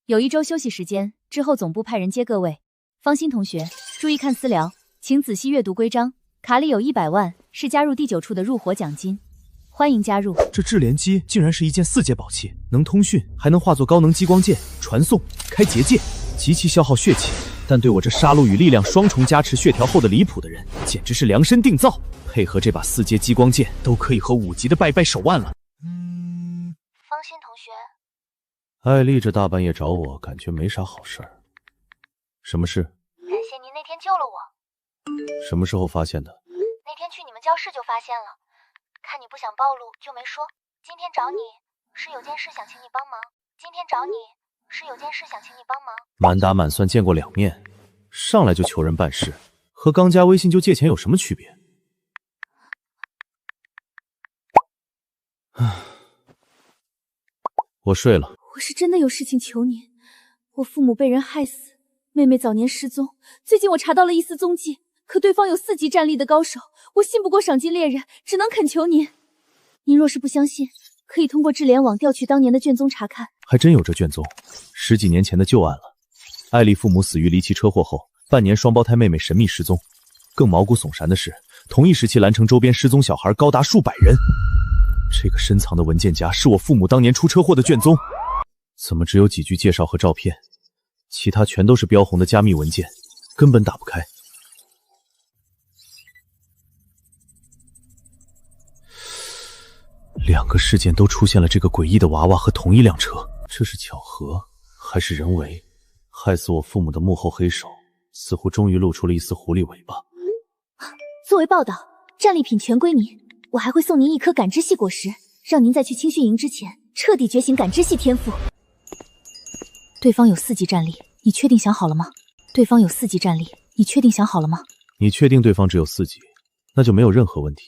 有1周休息时间，之后总部派人接各位。方心同学，注意看私聊，请仔细阅读规章。卡里有100万，是加入第9处的入伙奖金。欢迎加入。这智联机竟然是一件4阶宝器，能通讯，还能化作高能激光剑，传送、开结界，极其消耗血气。但对我这杀戮与力量双重加持血条后的离谱的人，简直是量身定造。配合这把4阶激光剑，都可以和5级的拜手腕了。方心同学，艾丽这大半夜找我，感觉没啥好事儿。什么事？感谢您那天救了我。什么时候发现的？那天去你们教室就发现了。看你不想暴露，就没说。今天找你是有件事想请你帮忙。满打满算见过2面，上来就求人办事，和刚加微信就借钱有什么区别？我睡了。我是真的有事情求您。我父母被人害死，妹妹早年失踪，最近我查到了一丝踪迹。可对方有4级战力的高手，我信不过赏金猎人，只能恳求您。您若是不相信，可以通过智联网调取当年的卷宗查看。还真有这卷宗，10几年前的旧案了。艾丽父母死于离奇车祸后，半年双胞胎妹妹神秘失踪。更毛骨悚然的是，同一时期蓝城周边失踪小孩高达数百人。这个深藏的文件夹是我父母当年出车祸的卷宗，怎么只有几句介绍和照片，其他全都是标红的加密文件，根本打不开。2个事件都出现了这个诡异的娃娃和同一辆车，这是巧合还是人为？害死我父母的幕后黑手，似乎终于露出了一丝狐狸尾巴。作为报答，战利品全归您，我还会送您1颗感知系果实，让您在去青训营之前彻底觉醒感知系天赋。对方有4级战力，你确定想好了吗？对方有4级战力，你确定想好了吗？你确定对方只有4级，那就没有任何问题。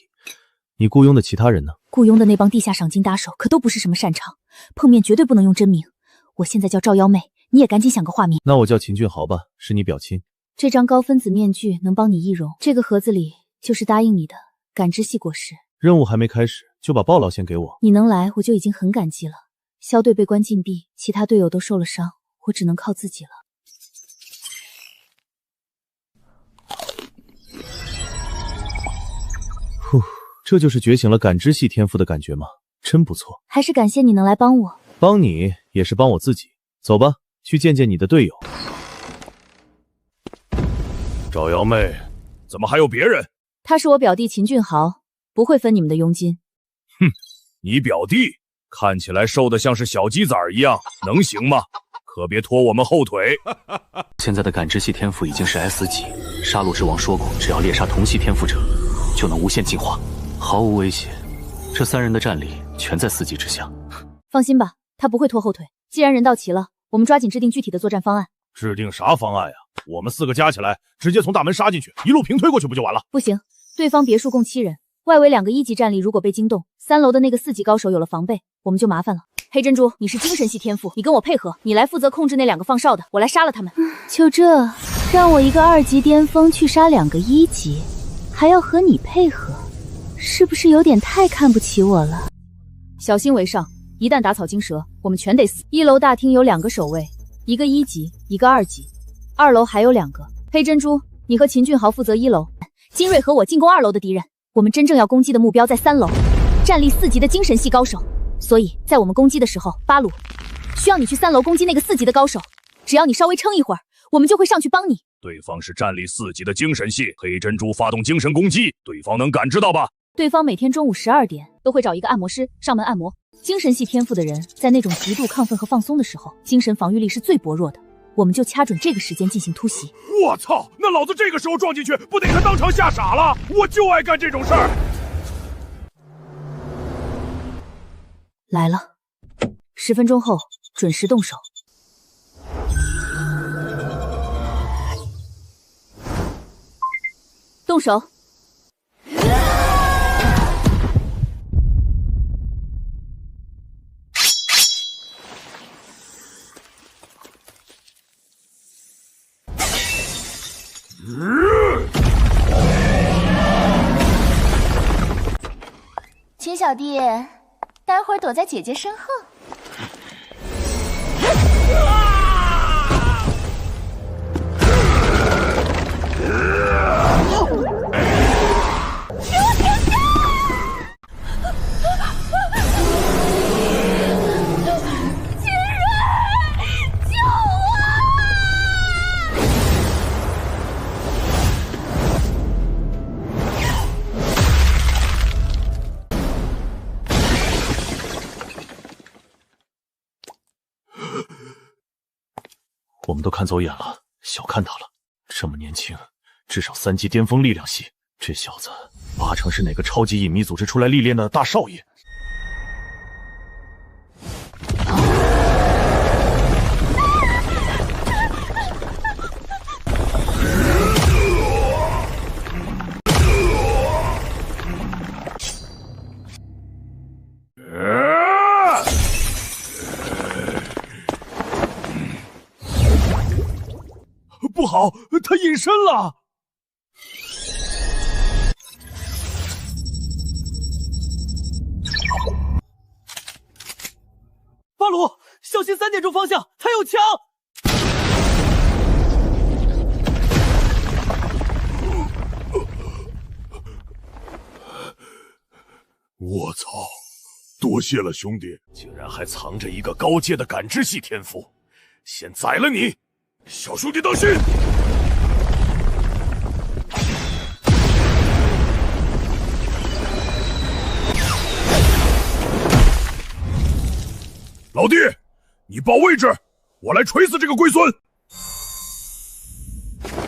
你雇佣的其他人呢？雇佣的那帮地下赏金打手可都不是什么擅长，碰面绝对不能用真名。我现在叫赵妖妹，你也赶紧想个化名。那我叫秦俊豪吧，是你表亲。这张高分子面具能帮你易容，这个盒子里就是答应你的感知系果实。任务还没开始，就把报劳先给我。你能来，我就已经很感激了。肖队被关禁闭，其他队友都受了伤，我只能靠自己了。呼，这就是觉醒了感知系天赋的感觉吗？真不错。还是感谢你能来帮我。帮你也是帮我自己。走吧，去见见你的队友。赵瑶妹，怎么还有别人？他是我表弟秦俊豪，不会分你们的佣金。哼，你表弟看起来瘦得像是小鸡仔一样，能行吗？可别拖我们后腿。现在的感知系天赋已经是 S 级，杀戮之王说过，只要猎杀同系天赋者，就能无限进化，毫无威胁。这3人的战力全在4级之下。放心吧，他不会拖后腿。既然人到齐了，我们抓紧制定具体的作战方案。制定啥方案呀？我们4个加起来，直接从大门杀进去，一路平推过去不就完了？不行，对方别墅共7人，外围2个1级战力如果被惊动，3楼的那个4级高手有了防备，我们就麻烦了。黑珍珠，你是精神系天赋，你跟我配合，你来负责控制那2个放哨的，我来杀了他们。就这，让我一个2级巅峰去杀2个1级，还要和你配合，是不是有点太看不起我了？小心为上，一旦打草惊蛇，我们全得死。1楼大厅有2个守卫，一个1级，一个2级，2楼还有2个。黑珍珠，你和秦俊豪负责1楼，金瑞和我进攻2楼的敌人。我们真正要攻击的目标在3楼，战力4级的精神系高手。所以在我们攻击的时候，巴鲁需要你去3楼攻击那个4级的高手，只要你稍微撑一会儿，我们就会上去帮你。对方是战力4级的精神系，黑珍珠发动精神攻击，对方能感知到吧？对方每天中午12点都会找一个按摩师上门按摩。精神系天赋的人，在那种极度亢奋和放松的时候，精神防御力是最薄弱的。我们就掐准这个时间进行突袭。我操！那老子这个时候撞进去，不得他当场吓傻了？我就爱干这种事儿。来了，10分钟后准时动手。动手！秦小弟，待会儿躲在姐姐身后。给我停下！秦蕊，救我！我们都看走眼了，小看他了。这么年轻，至少3级巅峰力量系，这小子8成是哪个超级隐秘组织出来历练的大少爷。不好，他隐身了！巴鲁，小心3点钟方向，他有枪！我操！多谢了，兄弟！竟然还藏着一个高阶的感知系天赋，先宰了你！小兄弟当心！老弟，你报位置，我来锤死这个龟孙！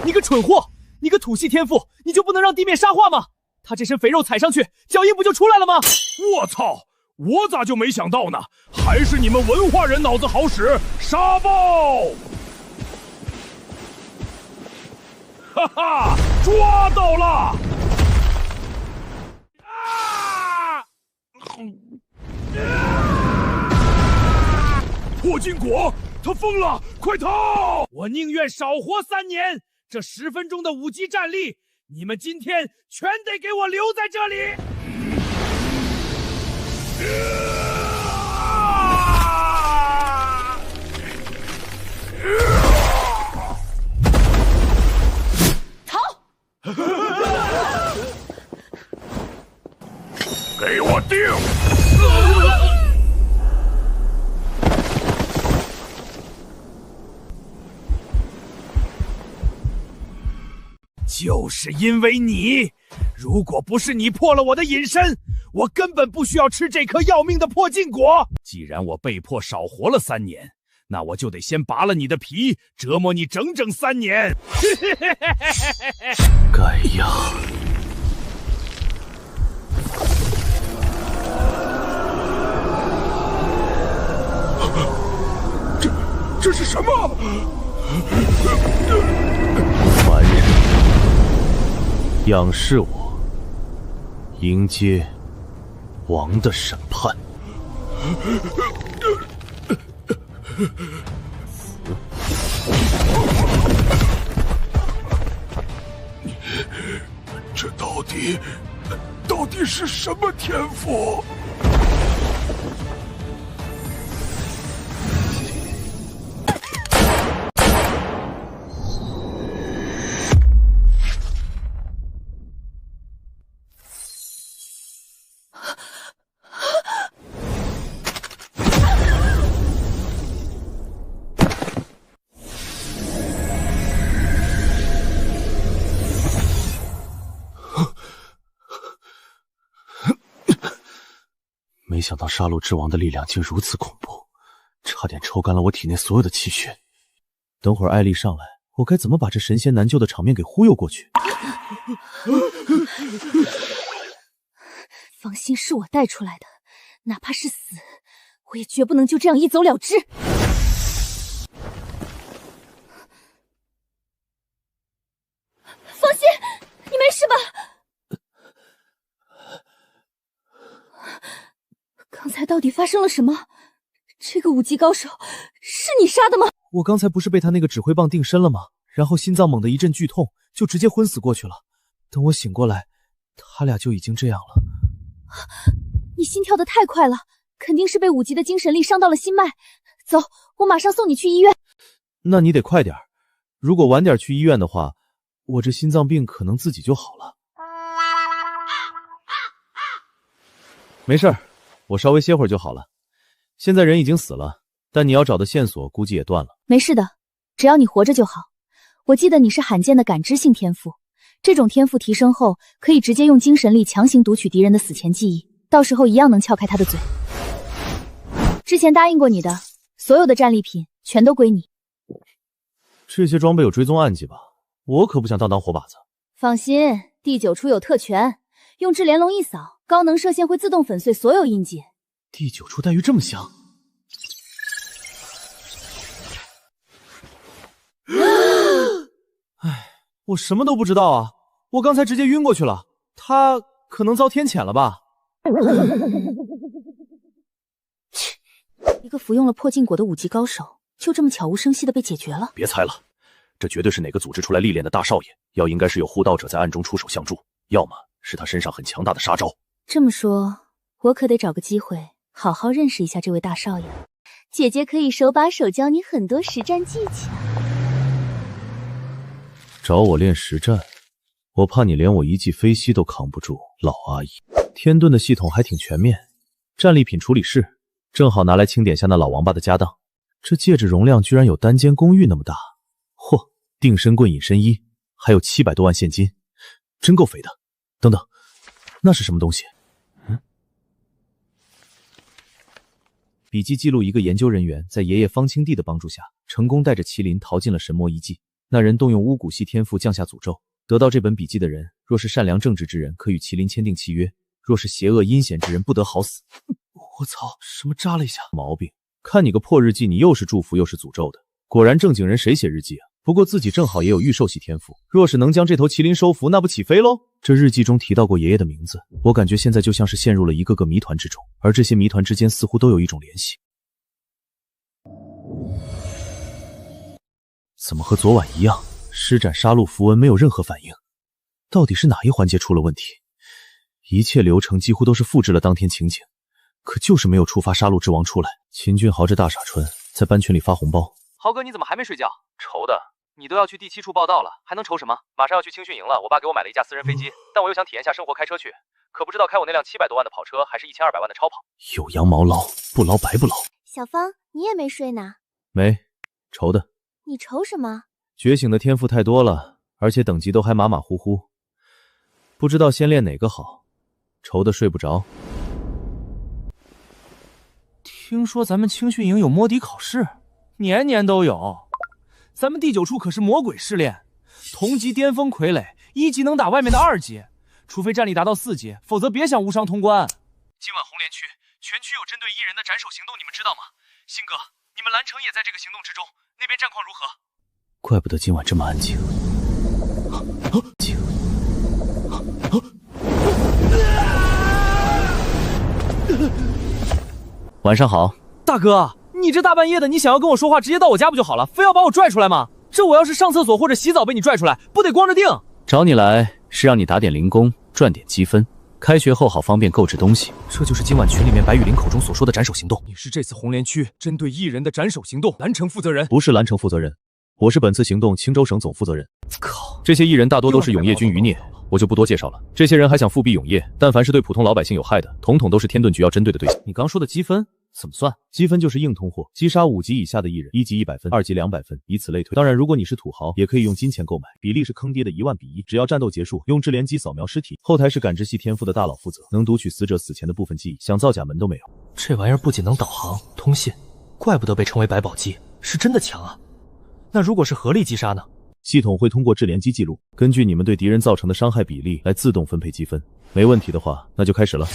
你个蠢货，你个土系天赋，你就不能让地面沙化吗？他这身肥肉踩上去，脚印不就出来了吗？我操！我咋就没想到呢？还是你们文化人脑子好使！沙暴！哈哈，抓到了！破禁果，他疯了！快逃！我宁愿少活3年，这10分钟的5级战力，你们今天全得给我留在这里！逃！给我定！就是因为你，如果不是你破了我的隐身，我根本不需要吃这颗要命的破禁果。既然我被迫少活了3年，那我就得先拔了你的皮，折磨你整整3年。该呀！这是什么？凡人，仰视我，迎接王的审判。这到底是什么天赋？想到杀戮之王的力量竟如此恐怖，差点抽干了我体内所有的气血。等会儿艾丽上来，我该怎么把这神仙难救的场面给忽悠过去？方心是我带出来的，哪怕是死，我也绝不能就这样一走了之。方心，你没事吧？刚才到底发生了什么？这个5级高手是你杀的吗？我刚才不是被他那个指挥棒定身了吗？然后心脏猛地一阵剧痛，就直接昏死过去了。等我醒过来，他俩就已经这样了。你心跳得太快了，肯定是被5级的精神力伤到了心脉。走，我马上送你去医院。那你得快点，如果晚点去医院的话，我这心脏病可能自己就好了。没事儿，我稍微歇会儿就好了。现在人已经死了，但你要找的线索估计也断了。没事的，只要你活着就好。我记得你是罕见的感知性天赋，这种天赋提升后，可以直接用精神力强行读取敌人的死前记忆，到时候一样能撬开他的嘴。之前答应过你的，所有的战利品全都归你。这些装备有追踪暗记吧？我可不想当活靶子。放心，第9处有特权，用至连龙一扫，高能射线会自动粉碎所有印记。第9处待遇这么香？唉，我什么都不知道啊！我刚才直接晕过去了，他可能遭天谴了吧？一个服用了破禁果的5级高手，就这么悄无声息的被解决了。别猜了，这绝对是哪个组织出来历练的大少爷，要应该是有护道者在暗中出手相助，要么是他身上很强大的杀招。这么说，我可得找个机会好好认识一下这位大少爷。姐姐可以手把手教你很多实战技巧。找我练实战，我怕你连我一记飞膝都扛不住，老阿姨。天遁的系统还挺全面，战利品处理室正好拿来清点下那老王八的家当。这戒指容量居然有单间公寓那么大，嚯！定身棍、隐身衣，还有700多万现金，真够肥的。等等，那是什么东西？笔记记录一个研究人员在爷爷方清帝的帮助下，成功带着麒麟逃进了神魔遗迹。那人动用巫蛊系天赋降下诅咒，得到这本笔记的人，若是善良正直之人，可与麒麟签订契约；若是邪恶阴险之人，不得好死。我操，什么扎了一下？毛病！看你个破日记，你又是祝福又是诅咒的。果然正经人谁写日记啊？不过自己正好也有御兽系天赋，若是能将这头麒麟收服，那不起飞喽？这日记中提到过爷爷的名字，我感觉现在就像是陷入了一个个谜团之中，而这些谜团之间似乎都有一种联系。怎么和昨晚一样，施展杀戮符文没有任何反应？到底是哪一环节出了问题？一切流程几乎都是复制了当天情景，可就是没有触发杀戮之王出来。秦俊豪这大傻春在班群里发红包。豪哥，你怎么还没睡觉？愁的，你都要去第7处报道了，还能愁什么？马上要去青训营了，我爸给我买了一架私人飞机，但我又想体验下生活，开车去，可不知道开我那辆700多万的跑车，还是1200万的超跑。有羊毛捞，不捞白不捞。小芳，你也没睡呢？没，愁的。你愁什么？觉醒的天赋太多了，而且等级都还马马虎虎，不知道先练哪个好，愁的睡不着。听说咱们青训营有摸底考试，年年都有。咱们第9处可是魔鬼试炼，同级巅峰傀儡1级能打外面的2级，除非战力达到4级，否则别想无伤通关。今晚红莲区全区有针对1人的斩首行动，你们知道吗？星哥，你们蓝城也在这个行动之中，那边战况如何？怪不得今晚这么安静。晚上好，大哥，你这大半夜的，你想要跟我说话，直接到我家不就好了？非要把我拽出来吗？这我要是上厕所或者洗澡被你拽出来，不得光着腚？找你来是让你打点零工，赚点积分，开学后好方便购置东西。这就是今晚群里面白雨林口中所说的斩首行动。你是这次红莲区针对1人的斩首行动蓝城负责人？不是蓝城负责人，我是本次行动青州省总负责人。靠，这些1人大多都是永业军余孽，我就不多介绍了。这些人还想复辟永业，但凡是对普通老百姓有害的，统统都是天遁局要针对的对象。你刚说的积分怎么算？积分就是硬通货，击杀5级以下的艺人，1级100分，2级200分，以此类推。当然，如果你是土豪，也可以用金钱购买，比例是坑爹的10000比1。只要战斗结束，用智联机扫描尸体，后台是感知系天赋的大佬负责，能读取死者死前的部分记忆，想造假门都没有。这玩意儿不仅能导航、通信，怪不得被称为百宝机，是真的强啊！那如果是合力击杀呢？系统会通过智联机记录，根据你们对敌人造成的伤害比例来自动分配积分。没问题的话，那就开始了。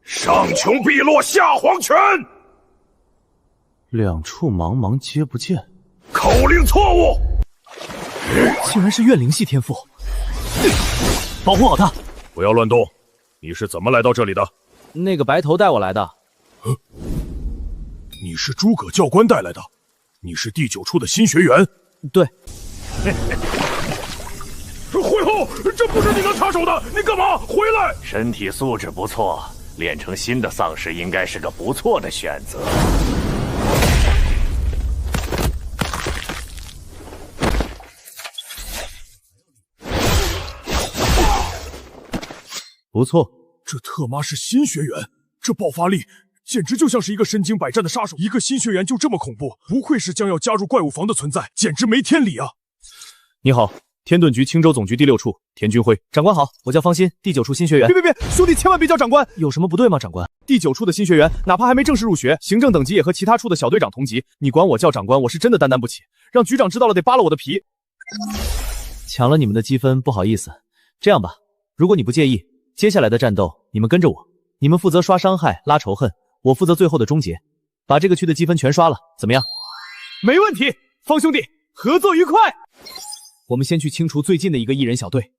上穷碧落下黄泉，两处茫茫皆不见。口令错误，竟然是怨灵系天赋，保护好他！不要乱动。你是怎么来到这里的？那个白头带我来的。你是诸葛教官带来的？你是第9处的新学员？对。会后，这不是你能插手的，你干嘛？回来！身体素质不错，练成新的丧尸应该是个不错的选择。不错，这特妈是新学员，这爆发力简直就像是一个身经百战的杀手。一个新学员就这么恐怖，不愧是将要加入怪物房的存在，简直没天理啊！你好，天盾局青州总局第6处田军辉。长官好，我叫方心，第9处新学员。别，兄弟千万别叫长官，有什么不对吗？长官，第9处的新学员，哪怕还没正式入学，行政等级也和其他处的小队长同级，你管我叫长官，我是真的担当不起，让局长知道了得扒了我的皮。抢了你们的积分，不好意思。这样吧，如果你不介意，接下来的战斗你们跟着我，你们负责刷伤害、拉仇恨，我负责最后的终结，把这个区的积分全刷了，怎么样？没问题，方兄弟，合作愉快。我们先去清除最近的一个艺人小队。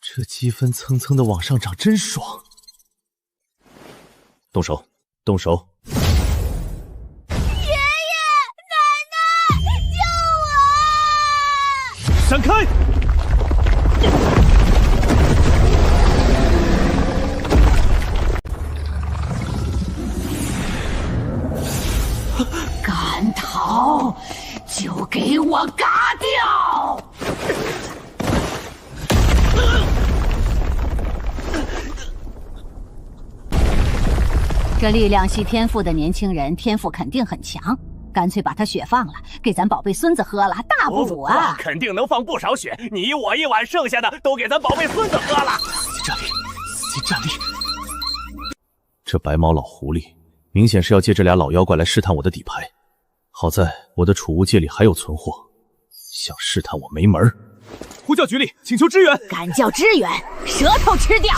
这积分蹭蹭的往上涨，真爽！动手，动手！爷爷，奶奶，救我！闪开！敢逃，就给我嘎掉！这力量系天赋的年轻人，天赋肯定很强，干脆把他血放了，给咱宝贝孙子喝了，大不如啊！肯定能放不少血，你我一碗，剩下的都给咱宝贝孙子喝了。死机站立，死机站立！这白毛老狐狸，明显是要借这俩老妖怪来试探我的底牌。好在我的储物戒里还有存货，想试探我没门儿。呼叫局里，请求支援！敢叫支援，舌头吃掉！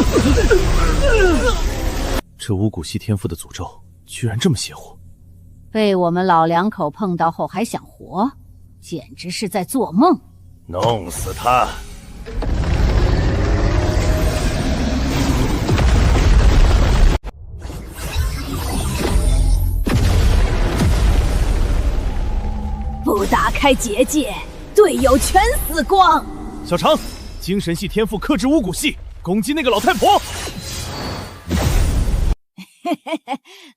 这巫蛊系天赋的诅咒居然这么邪乎！被我们老两口碰到后还想活，简直是在做梦！弄死他！不打开结界，队友全死光！小常，精神系天赋克制巫蛊系，攻击那个老太婆！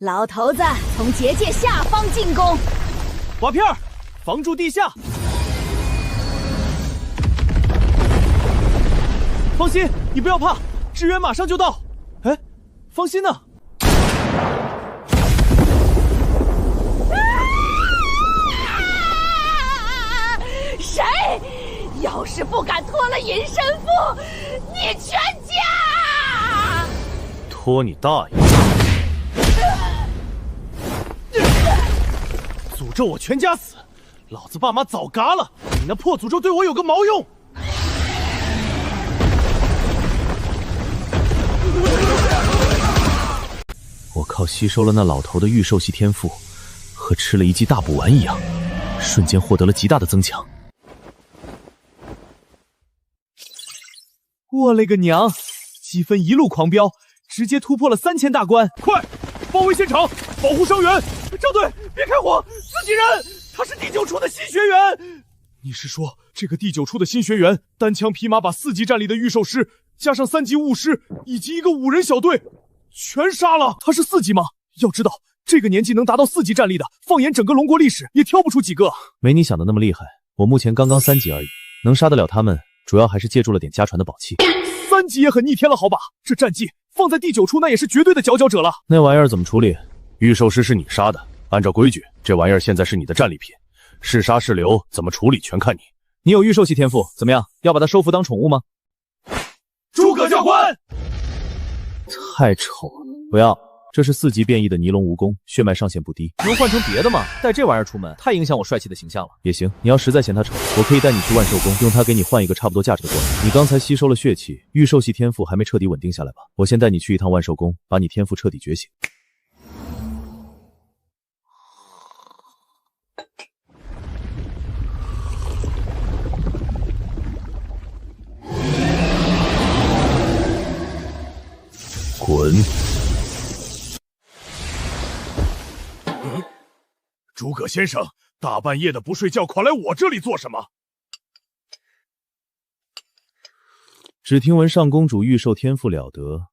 老头子从结界下方进攻，瓦片儿防住地下。放心，你不要怕，支援马上就到。哎，放心呢。谁要是不敢脱了隐身符，你全家！拖你大爷！诅咒我全家死，老子爸妈早嘎了，你那破诅咒对我有个毛用！我靠吸收了那老头的御兽系天赋，和吃了一剂大补丸一样，瞬间获得了极大的增强。我勒个娘！积分一路狂飙，直接突破了3000大关！快，包围现场，保护伤员！赵队，别开火，自己人！他是第9处的新学员。你是说，这个第9处的新学员单枪匹马把4级战力的御兽师加上3级巫师以及一个5人小队，全杀了。他是4级吗？要知道，这个年纪能达到4级战力的，放眼整个龙国历史，也挑不出几个。没你想的那么厉害，我目前刚刚3级而已，能杀得了他们，主要还是借助了点家传的宝器。3级也很逆天了，好吧？这战绩放在第9处，那也是绝对的佼佼者了。那玩意儿怎么处理？御兽师是你杀的，按照规矩，这玩意儿现在是你的战利品，是杀是留，怎么处理全看你。你有御兽系天赋，怎么样？要把它收服当宠物吗？诸葛教官，太丑了，不要。这是4级变异的尼龙蜈蚣，血脉上限不低。能换成别的吗？带这玩意儿出门，太影响我帅气的形象了。也行，你要实在嫌它丑，我可以带你去万兽宫，用它给你换一个差不多价值的过来。你刚才吸收了血气，御兽系天赋还没彻底稳定下来吧？我先带你去一趟万兽宫，把你天赋彻底觉醒。滚！诸葛先生，大半夜的不睡觉，跑来我这里做什么？只听闻上公主御兽天赋了得，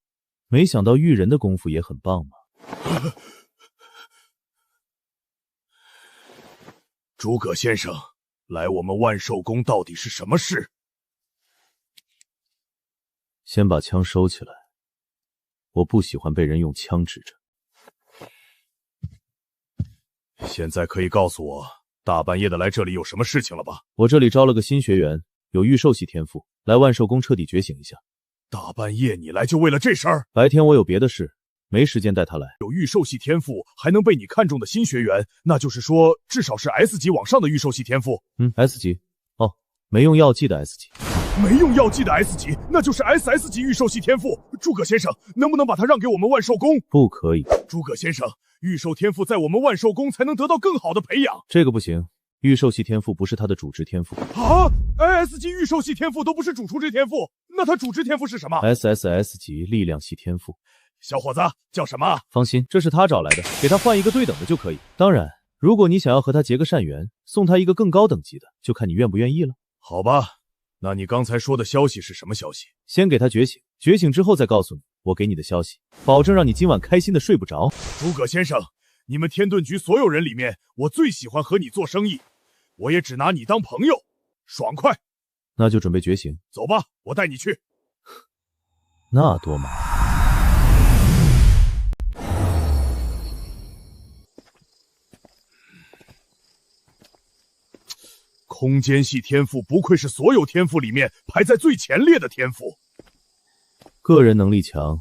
没想到育人的功夫也很棒嘛。诸葛先生，来我们万寿宫到底是什么事？先把枪收起来，我不喜欢被人用枪指着。现在可以告诉我，大半夜的来这里有什么事情了吧？我这里招了个新学员，有御兽系天赋，来万寿宫彻底觉醒一下。大半夜你来就为了这事儿？白天我有别的事，没时间带他来。有御兽系天赋还能被你看中的新学员，那就是说至少是 S 级往上的御兽系天赋。S 级？哦，没用药剂的 S 级。没用药剂的 S 级，那就是 SS 级御兽系天赋。诸葛先生，能不能把它让给我们万寿宫？不可以。诸葛先生，御兽天赋在我们万寿宫才能得到更好的培养。这个不行，御兽系天赋不是他的主职天赋。啊 ，IS 级御兽系天赋都不是主职天赋，那他主职天赋是什么 ？SSS 级力量系天赋。小伙子叫什么？放心，这是他找来的，给他换一个对等的就可以。当然，如果你想要和他结个善缘，送他一个更高等级的，就看你愿不愿意了。好吧。那你刚才说的消息是什么消息？先给他觉醒，觉醒之后再告诉你我给你的消息，保证让你今晚开心的睡不着。诸葛先生，你们天遁局所有人里面，我最喜欢和你做生意，我也只拿你当朋友，爽快。那就准备觉醒，走吧，我带你去。那多麻烦。空间系天赋不愧是所有天赋里面排在最前列的天赋。个人能力强，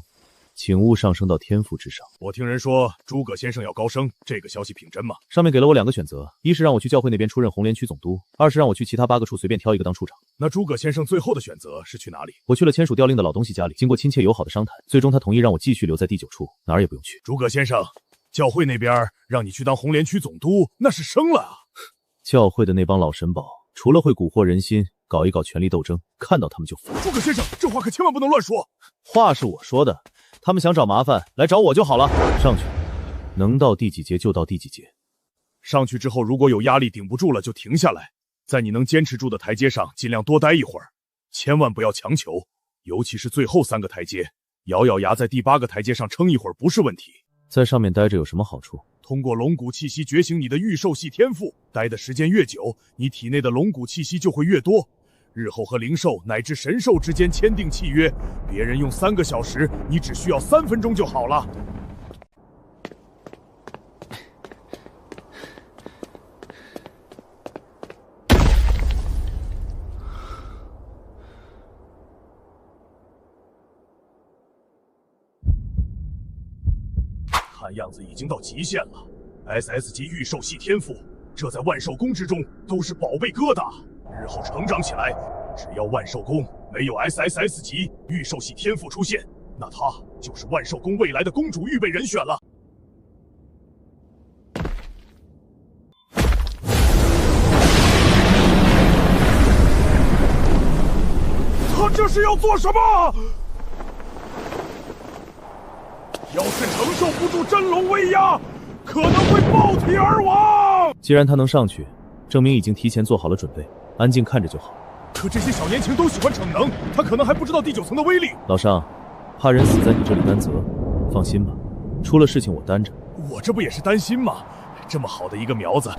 请勿上升到天赋之上。我听人说诸葛先生要高升，这个消息凭真吗？上面给了我2个选择，一是让我去教会那边出任红莲区总督，二是让我去其他8个处随便挑一个当处长。那诸葛先生最后的选择是去哪里？我去了签署调令的老东西家里，经过亲切友好的商谈，最终他同意让我继续留在第9处，哪儿也不用去。诸葛先生，教会那边让你去当红莲区总督，那是升了啊。教会的那帮老神宝，除了会蛊惑人心，搞一搞权力斗争，看到他们就烦。诸葛先生，这话可千万不能乱说。话是我说的，他们想找麻烦来找我就好了。上去，能到第几节就到第几节。上去之后，如果有压力顶不住了，就停下来，在你能坚持住的台阶上尽量多待一会儿，千万不要强求，尤其是最后3个台阶，咬咬牙在第8个台阶上撑一会儿不是问题。在上面待着有什么好处？通过龙骨气息觉醒你的御兽系天赋，待的时间越久，你体内的龙骨气息就会越多。日后和灵兽乃至神兽之间签订契约，别人用3个小时，你只需要3分钟就好了。看样子已经到极限了。SS 级御兽系天赋，这在万寿宫之中都是宝贝疙瘩。日后成长起来，只要万寿宫没有 SSS 级御兽系天赋出现，那他就是万寿宫未来的公主预备人选了。他这是要做什么？要是承受不住真龙威压，可能会爆体而亡。既然他能上去，证明已经提前做好了准备，安静看着就好。可这些小年轻都喜欢逞能，他可能还不知道第9层的威力。老尚，怕人死在你这里担责，放心吧，出了事情我担着。我这不也是担心吗？这么好的一个苗子，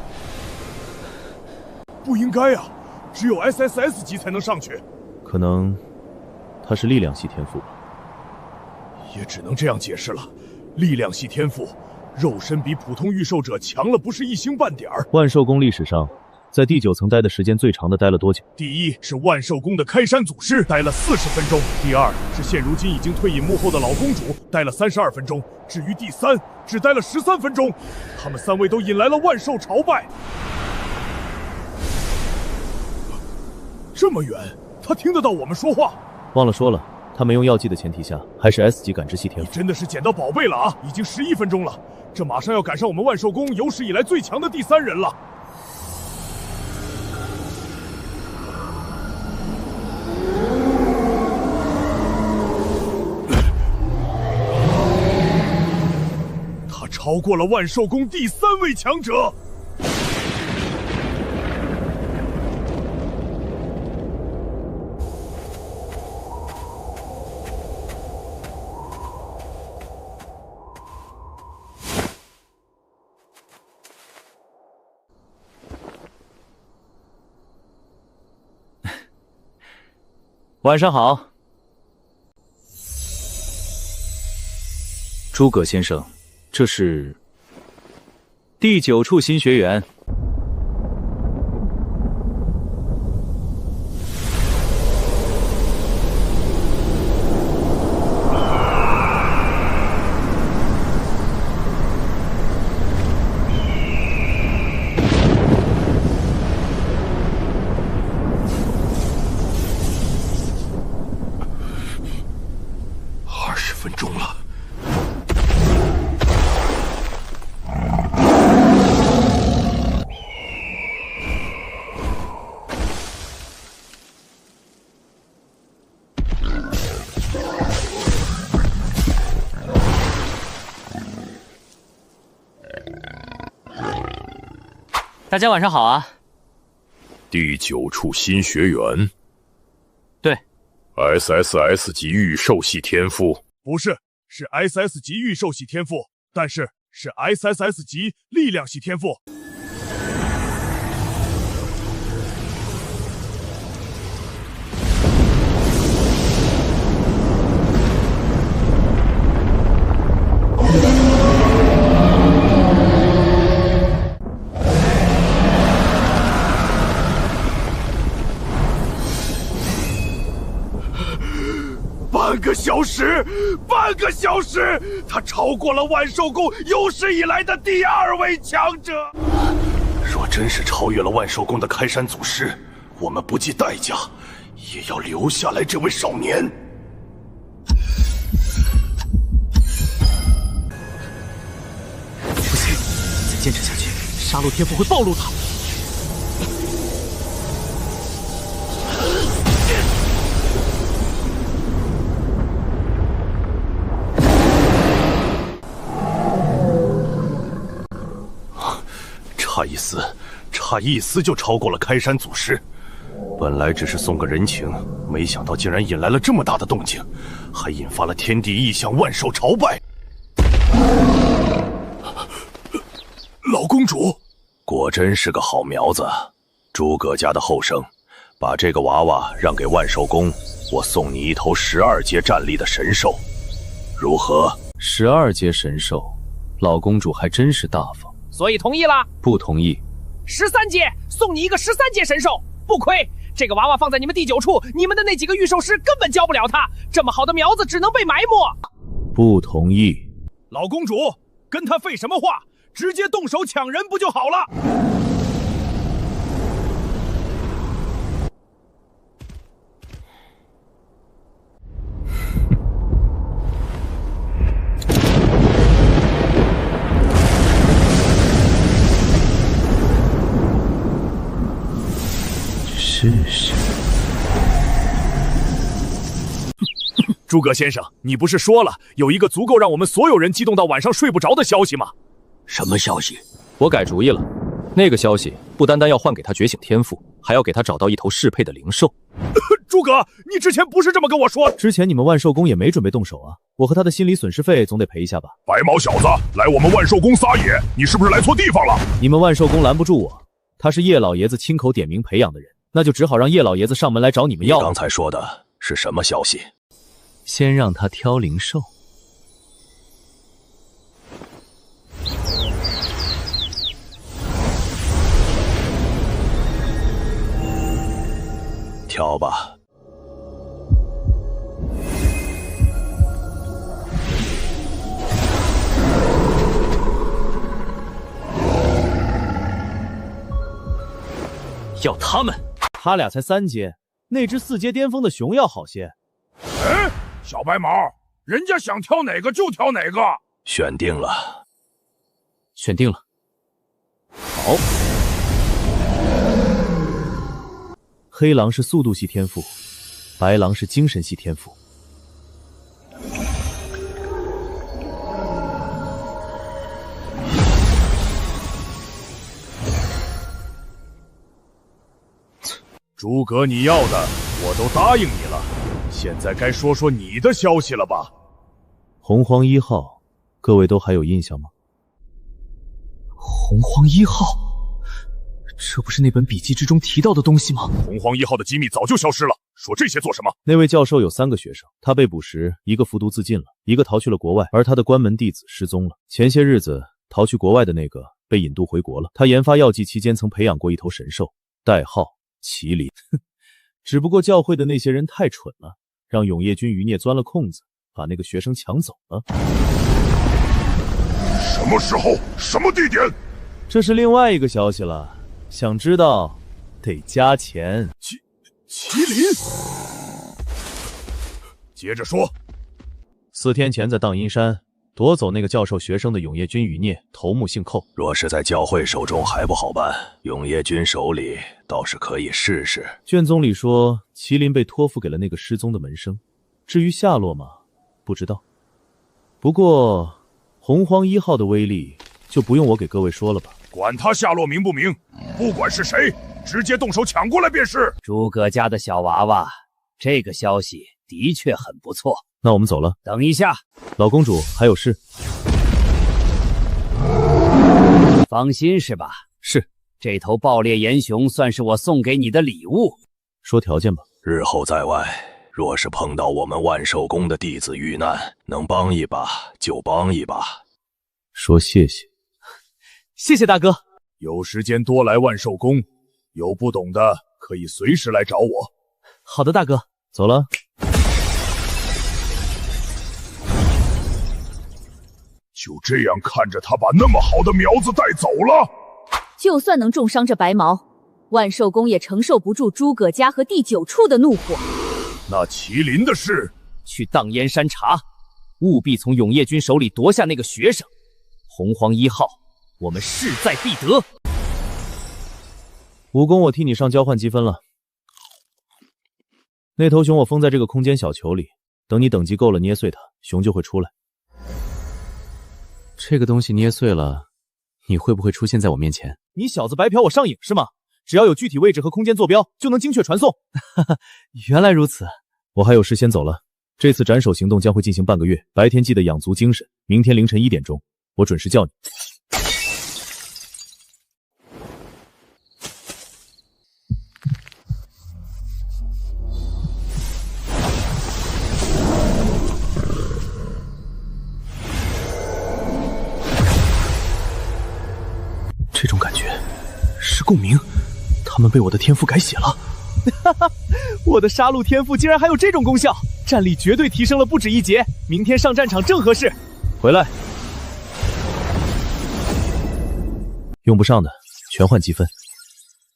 不应该啊！只有 SSS 级才能上去。可能他是力量系天赋吧。也只能这样解释了。力量系天赋，肉身比普通御兽者强了不是一星半点儿。万寿宫历史上，在第9层待的时间最长的待了多久？第一是万寿宫的开山祖师，待了40分钟；第二是现如今已经退隐幕后的老公主，待了32分钟；至于第3，只待了13分钟。他们3位都引来了万兽朝拜。这么远，他听得到我们说话？忘了说了，他没用药剂的前提下，还是 S 级感知系天赋。真的是捡到宝贝了啊！已经11分钟了，这马上要赶上我们万寿宫有史以来最强的第3人了。他超过了万寿宫第3位强者。晚上好，诸葛先生，这是第9处新学员。20分钟了。大家晚上好啊！第9处新学员，对 ，SSS 级御兽系天赋，不是，是 SS 级御兽系天赋，但是 SSS 级力量系天赋。半个小时，他超过了万寿宫有史以来的第2位强者。若真是超越了万寿宫的开山祖师，我们不计代价也要留下来这位少年。不行，再坚持下去，杀戮天赋会暴露的。差一丝就超过了开山祖师。本来只是送个人情，没想到竟然引来了这么大的动静，还引发了天地异象，万兽朝拜。老公主，果真是个好苗子。诸葛家的后生，把这个娃娃让给万寿宫，我送你一头12阶战力的神兽，如何？12阶神兽，老公主还真是大方。所以同意了？不同意。13阶，送你一个13阶神兽，不亏。这个娃娃放在你们第9处，你们的那几个御兽师根本教不了他。这么好的苗子，只能被埋没。不同意。老公主，跟他废什么话？直接动手抢人不就好了？试试。诸葛先生，你不是说了有一个足够让我们所有人激动到晚上睡不着的消息吗？什么消息？我改主意了，那个消息不单单要换给他觉醒天赋，还要给他找到一头适配的灵兽。诸葛，你之前不是这么跟我说？之前你们万寿宫也没准备动手啊，我和他的心理损失费总得赔一下吧？白毛小子，来我们万寿宫撒野，你是不是来错地方了？你们万寿宫拦不住我，他是叶老爷子亲口点名培养的人，那就只好让叶老爷子上门来找你们要。你刚才说的是什么消息？先让他挑灵兽。挑吧。要他们，他俩才3阶，那只4阶巅峰的熊要好些。哎，小白毛，人家想挑哪个就挑哪个。选定了。选定了。好。黑狼是速度系天赋，白狼是精神系天赋。诸葛，你要的我都答应你了，现在该说说你的消息了吧？洪荒1号，各位都还有印象吗？洪荒1号，这不是那本笔记之中提到的东西吗？洪荒1号的机密早就消失了，说这些做什么？那位教授有3个学生，他被捕时，一个服毒自尽了，一个逃去了国外，而他的关门弟子失踪了。前些日子逃去国外的那个被引渡回国了。他研发药剂期间曾培养过一头神兽，代号麒麟。只不过教会的那些人太蠢了，让永业君余孽钻了空子，把那个学生抢走了。什么时候？什么地点？这是另外一个消息了，想知道得加钱。麒麟？接着说。4天前在荡阴山夺走那个教授学生的永业君余孽，头目姓寇。若是在教会手中还不好办，永业君手里倒是可以试试。卷宗里说麒麟被托付给了那个失踪的门生，至于下落嘛，不知道。不过洪荒1号的威力就不用我给各位说了吧。管他下落明不明，不管是谁，直接动手抢过来便是。诸葛家的小娃娃，这个消息的确很不错。那我们走了。等一下，老公主还有事。放心是吧？是。这头爆裂岩熊算是我送给你的礼物。说条件吧。日后在外，若是碰到我们万寿宫的弟子遇难，能帮一把就帮一把。说谢谢。谢谢大哥。有时间多来万寿宫，有不懂的可以随时来找我。好的，大哥。走了。就这样看着他把那么好的苗子带走了。就算能重伤这白毛，万寿宫也承受不住诸葛家和第9处的怒火。那麒麟的事，去荡烟山查，务必从永业君手里夺下那个学生。洪荒1号，我们势在必得。武功我替你上交换积分了。那头熊我封在这个空间小球里，等你等级够了捏碎它，熊就会出来。这个东西捏碎了，你会不会出现在我面前？你小子白嫖我上瘾是吗？只要有具体位置和空间坐标，就能精确传送。原来如此。我还有事先走了。这次斩首行动将会进行半个月，白天记得养足精神，明天凌晨1点钟，我准时叫你。这种感觉是共鸣，他们被我的天赋改写了。哈哈，我的杀戮天赋竟然还有这种功效，战力绝对提升了不止1阶，明天上战场正合适。回来，用不上的全换积分。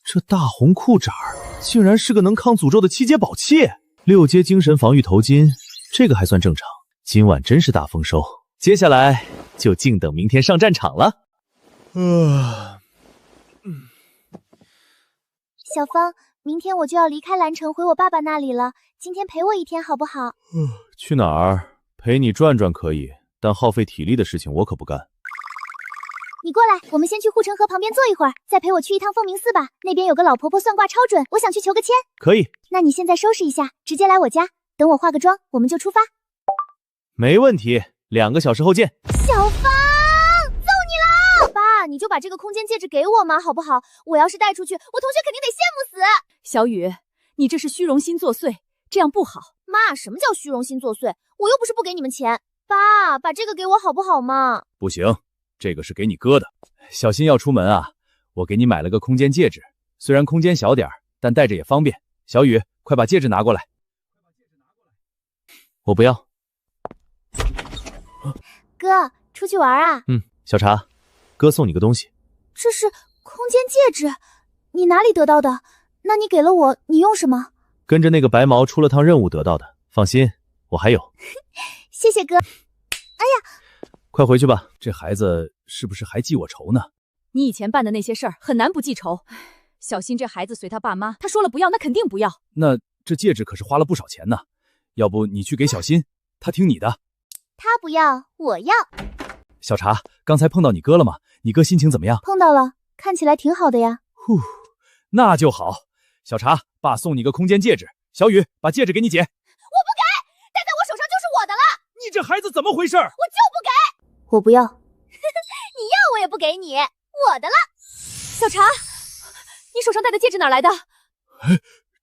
这大红裤衩竟然是个能抗诅咒的7阶宝器，6阶精神防御头巾，这个还算正常。今晚真是大丰收，接下来就静等明天上战场了。小芳，明天我就要离开兰城回我爸爸那里了，今天陪我1天好不好？去哪儿？陪你转转可以，但耗费体力的事情我可不干。你过来，我们先去护城河旁边坐一会儿，再陪我去一趟凤鸣寺吧。那边有个老婆婆算卦超准，我想去求个签。可以。那你现在收拾一下，直接来我家，等我化个妆，我们就出发。没问题，2个小时后见。小芳，揍你了！爸，你就把这个空间戒指给我嘛，好不好？我要是带出去，我同学肯定得羡慕死。小雨，你这是虚荣心作祟，这样不好。妈，什么叫虚荣心作祟？我又不是不给你们钱。爸，把这个给我好不好嘛？不行，这个是给你哥的。小心要出门啊！我给你买了个空间戒指，虽然空间小点但戴着也方便。小雨，快把戒指拿过来。我不要。哥，出去玩啊？小茶，哥送你个东西。这是空间戒指，你哪里得到的？那你给了我，你用什么？跟着那个白毛出了趟任务得到的。放心，我还有。谢谢哥。哎呀，快回去吧，这孩子是不是还记我仇呢？你以前办的那些事儿很难不记仇。小心这孩子随他爸妈，他说了不要，那肯定不要。那这戒指可是花了不少钱呢，要不你去给小新，他听你的。他不要，我要。小茶，刚才碰到你哥了吗？你哥心情怎么样？碰到了，看起来挺好的呀。呼，那就好。小茶，爸送你个空间戒指。小雨，把戒指给你姐。我不给，戴在我手上就是我的了。你这孩子怎么回事？我就不给。我不要。你要我也不给你，我的了。小茶，你手上戴的戒指哪来的？哎，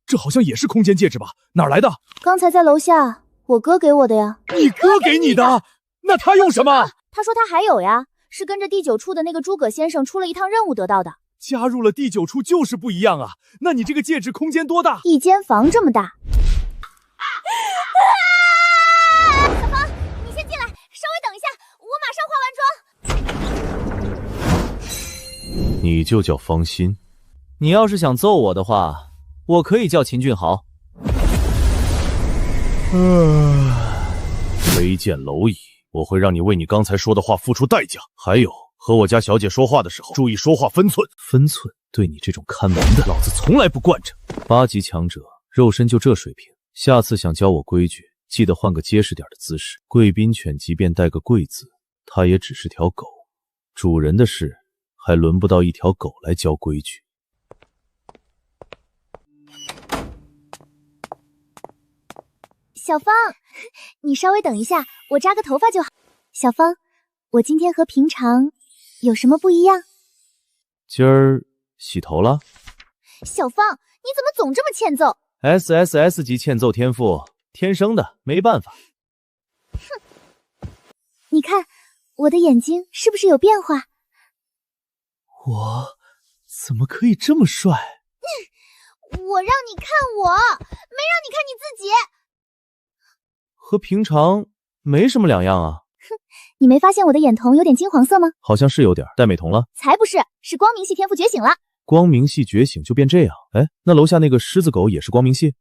这好像也是空间戒指吧？哪来的？刚才在楼下，我哥给我的呀。你哥给你的？那他用什么？他说他还有呀，是跟着第9处的那个诸葛先生出了一趟任务得到的。加入了第9处就是不一样啊！那你这个戒指空间多大？一间房这么大。小芳，你先进来，稍微等一下，我马上化完妆。你就叫方心。你要是想揍我的话，我可以叫秦俊豪。飞剑蝼蚁，我会让你为你刚才说的话付出代价。还有，和我家小姐说话的时候，注意说话分寸。分寸？对你这种看门的，老子从来不惯着。8级强者，肉身就这水平，下次想教我规矩，记得换个结实点的姿势。贵宾犬即便带个贵字，它也只是条狗，主人的事还轮不到一条狗来教规矩。小芳，你稍微等一下，我扎个头发就好。小芳，我今天和平常有什么不一样？今儿洗头了？小芳，你怎么总这么欠揍 ？SSS 级欠揍天赋，天生的，没办法。哼，你看我的眼睛是不是有变化？我怎么可以这么帅？我让你看我，没让你看你自己。和平常没什么两样啊。哼，你没发现我的眼瞳有点金黄色吗？好像是有点，戴美瞳了。才不是，是光明系天赋觉醒了。光明系觉醒就变这样？哎，那楼下那个狮子狗也是光明系？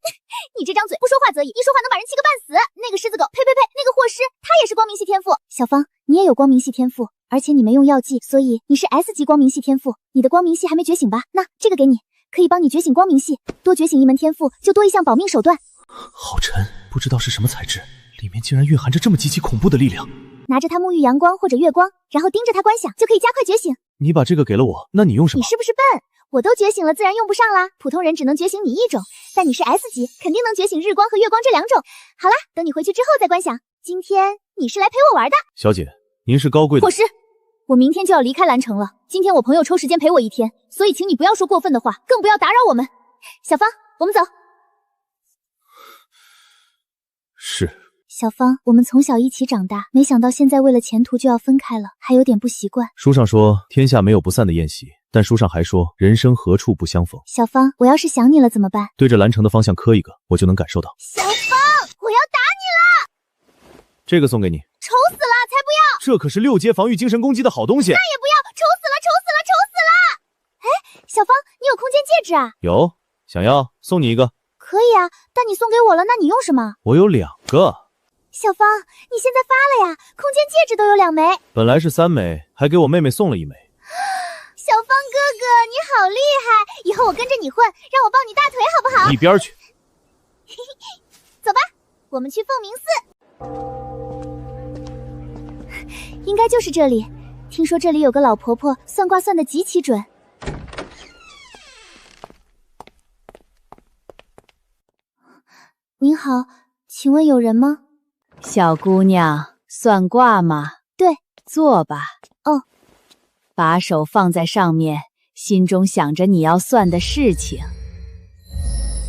你这张嘴不说话则已，一说话能把人气个半死。那个狮子狗，呸呸呸，那个霍师，他也是光明系天赋。小芳，你也有光明系天赋，而且你没用药剂，所以你是 S 级光明系天赋。你的光明系还没觉醒吧？那这个给你，可以帮你觉醒光明系。多觉醒一门天赋，就多一项保命手段。好沉，不知道是什么材质，里面竟然蕴含着这么极其恐怖的力量。拿着它沐浴阳光或者月光，然后盯着它观想，就可以加快觉醒。你把这个给了我，那你用什么？你是不是笨？我都觉醒了，自然用不上啦。普通人只能觉醒你一种，但你是 S 级，肯定能觉醒日光和月光这2种。好啦，等你回去之后再观想。今天你是来陪我玩的。小姐，您是高贵的。霍师，我明天就要离开蓝城了。今天我朋友抽时间陪我1天，所以请你不要说过分的话，更不要打扰我们。小芳，我们走。是。小芳，我们从小一起长大，没想到现在为了前途就要分开了，还有点不习惯。书上说天下没有不散的宴席，但书上还说人生何处不相逢。小芳，我要是想你了怎么办？对着蓝城的方向磕一个，我就能感受到。小芳，我要打你了！这个送给你。丑死了，才不要！这可是6阶防御精神攻击的好东西。那也不要，丑死了，丑死了，丑死了！哎，小芳，你有空间戒指啊？有，想要送你一个。可以啊，但你送给我了，那你用什么？我有2个。小芳，你现在发了呀？空间戒指都有2枚，本来是3枚，还给我妹妹送了1枚。小芳哥哥，你好厉害！以后我跟着你混，让我抱你大腿好不好？一边去。走吧，我们去凤鸣寺。应该就是这里。听说这里有个老婆婆算卦算得极其准。您好，请问有人吗？小姑娘，算卦吗？对，坐吧。哦，把手放在上面，心中想着你要算的事情。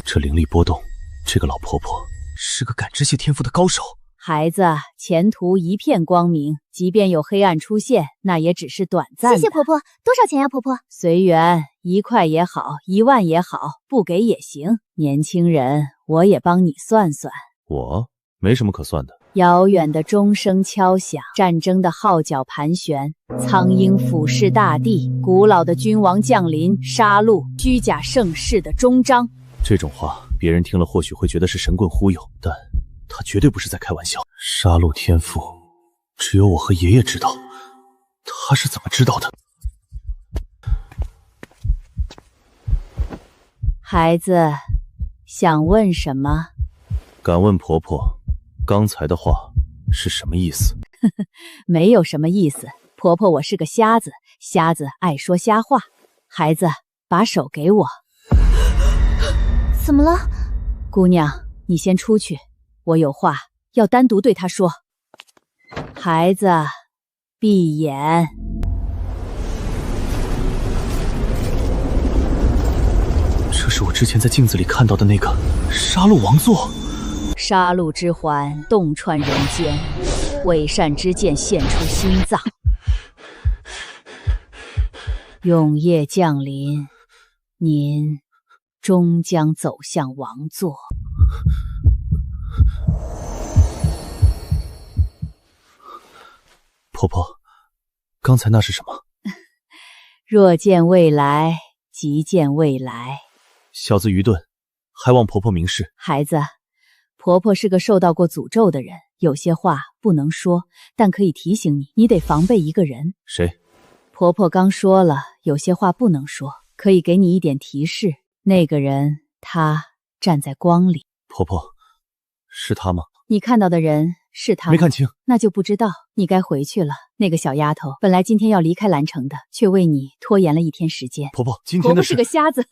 这灵力波动，这个老婆婆是个感知系天赋的高手。孩子，前途一片光明，即便有黑暗出现，那也只是短暂的。谢谢婆婆，多少钱呀，婆婆？随缘，1块也好，1万也好，不给也行。年轻人，我也帮你算算。我没什么可算的。遥远的钟声敲响，战争的号角盘旋，苍鹰俯视大地，古老的君王降临，杀戮虚假盛世的终章。这种话别人听了或许会觉得是神棍忽悠，但他绝对不是在开玩笑。杀戮天赋，只有我和爷爷知道，他是怎么知道的？孩子，想问什么？敢问婆婆，刚才的话是什么意思？没有什么意思，婆婆我是个瞎子，瞎子爱说瞎话。孩子，把手给我。怎么了？姑娘，你先出去，我有话要单独对她说。孩子，闭眼。这是我之前在镜子里看到的那个杀戮王座。杀戮之环洞穿人间，伪善之剑现出心脏。永夜降临，您终将走向王座。婆婆，刚才那是什么？若见未来，即见未来。小子愚钝，还望婆婆明示。孩子，婆婆是个受到过诅咒的人，有些话不能说，但可以提醒你，你得防备一个人。谁？婆婆刚说了，有些话不能说，可以给你一点提示。那个人，他站在光里。婆婆，是他吗？你看到的人是他吗？没看清。那就不知道。你该回去了。那个小丫头本来今天要离开兰城的，却为你拖延了1天时间。婆婆，今天的事……婆婆是个瞎子，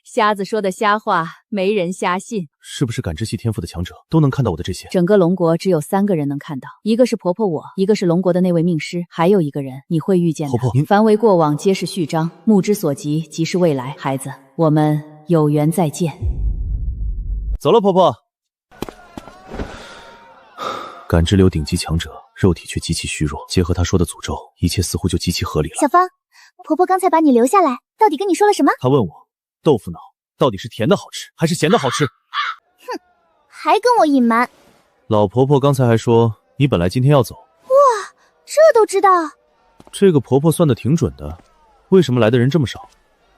瞎子说的瞎话，没人瞎信。是不是感知系天赋的强者都能看到我的这些？整个龙国只有3个人能看到，一个是婆婆我，一个是龙国的那位命师，还有一个人你会遇见的。婆婆，您凡为过往皆是序章，目之所及即是未来。孩子，我们有缘再见。走了，婆婆。感知流顶级强者，肉体却极其虚弱，结合他说的诅咒，一切似乎就极其合理了。小芳，婆婆刚才把你留下来，到底跟你说了什么？她问我，豆腐脑到底是甜的好吃，还是咸的好吃？哼，还跟我隐瞒。老婆婆刚才还说，你本来今天要走。哇，这都知道。这个婆婆算得挺准的，为什么来的人这么少？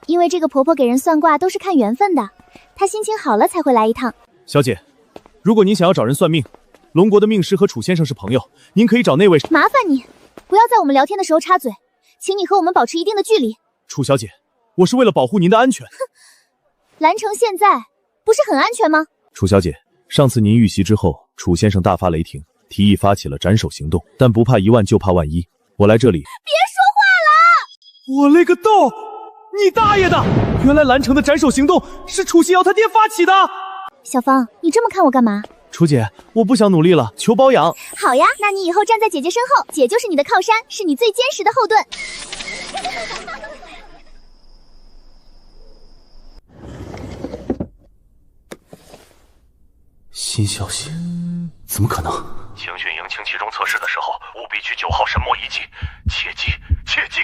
因为这个婆婆给人算卦都是看缘分的，她心情好了才会来一趟。小姐，如果您想要找人算命，龙国的命师和楚先生是朋友，您可以找那位。麻烦你不要在我们聊天的时候插嘴，请你和我们保持一定的距离。楚小姐，我是为了保护您的安全。哼，兰城现在不是很安全吗？楚小姐，上次您遇袭之后，楚先生大发雷霆，提议发起了斩首行动，但不怕1万就怕万一。我来这里……别说话了！我勒个豆！你大爷的！原来兰城的斩首行动是楚信尧他爹发起的。小芳，你这么看我干嘛？楚姐，我不想努力了，求包养。好呀，那你以后站在姐姐身后，姐就是你的靠山，是你最坚实的后盾。新消息？怎么可能？青训营轻期中测试的时候，务必去9号神魔遗迹，切记，切记。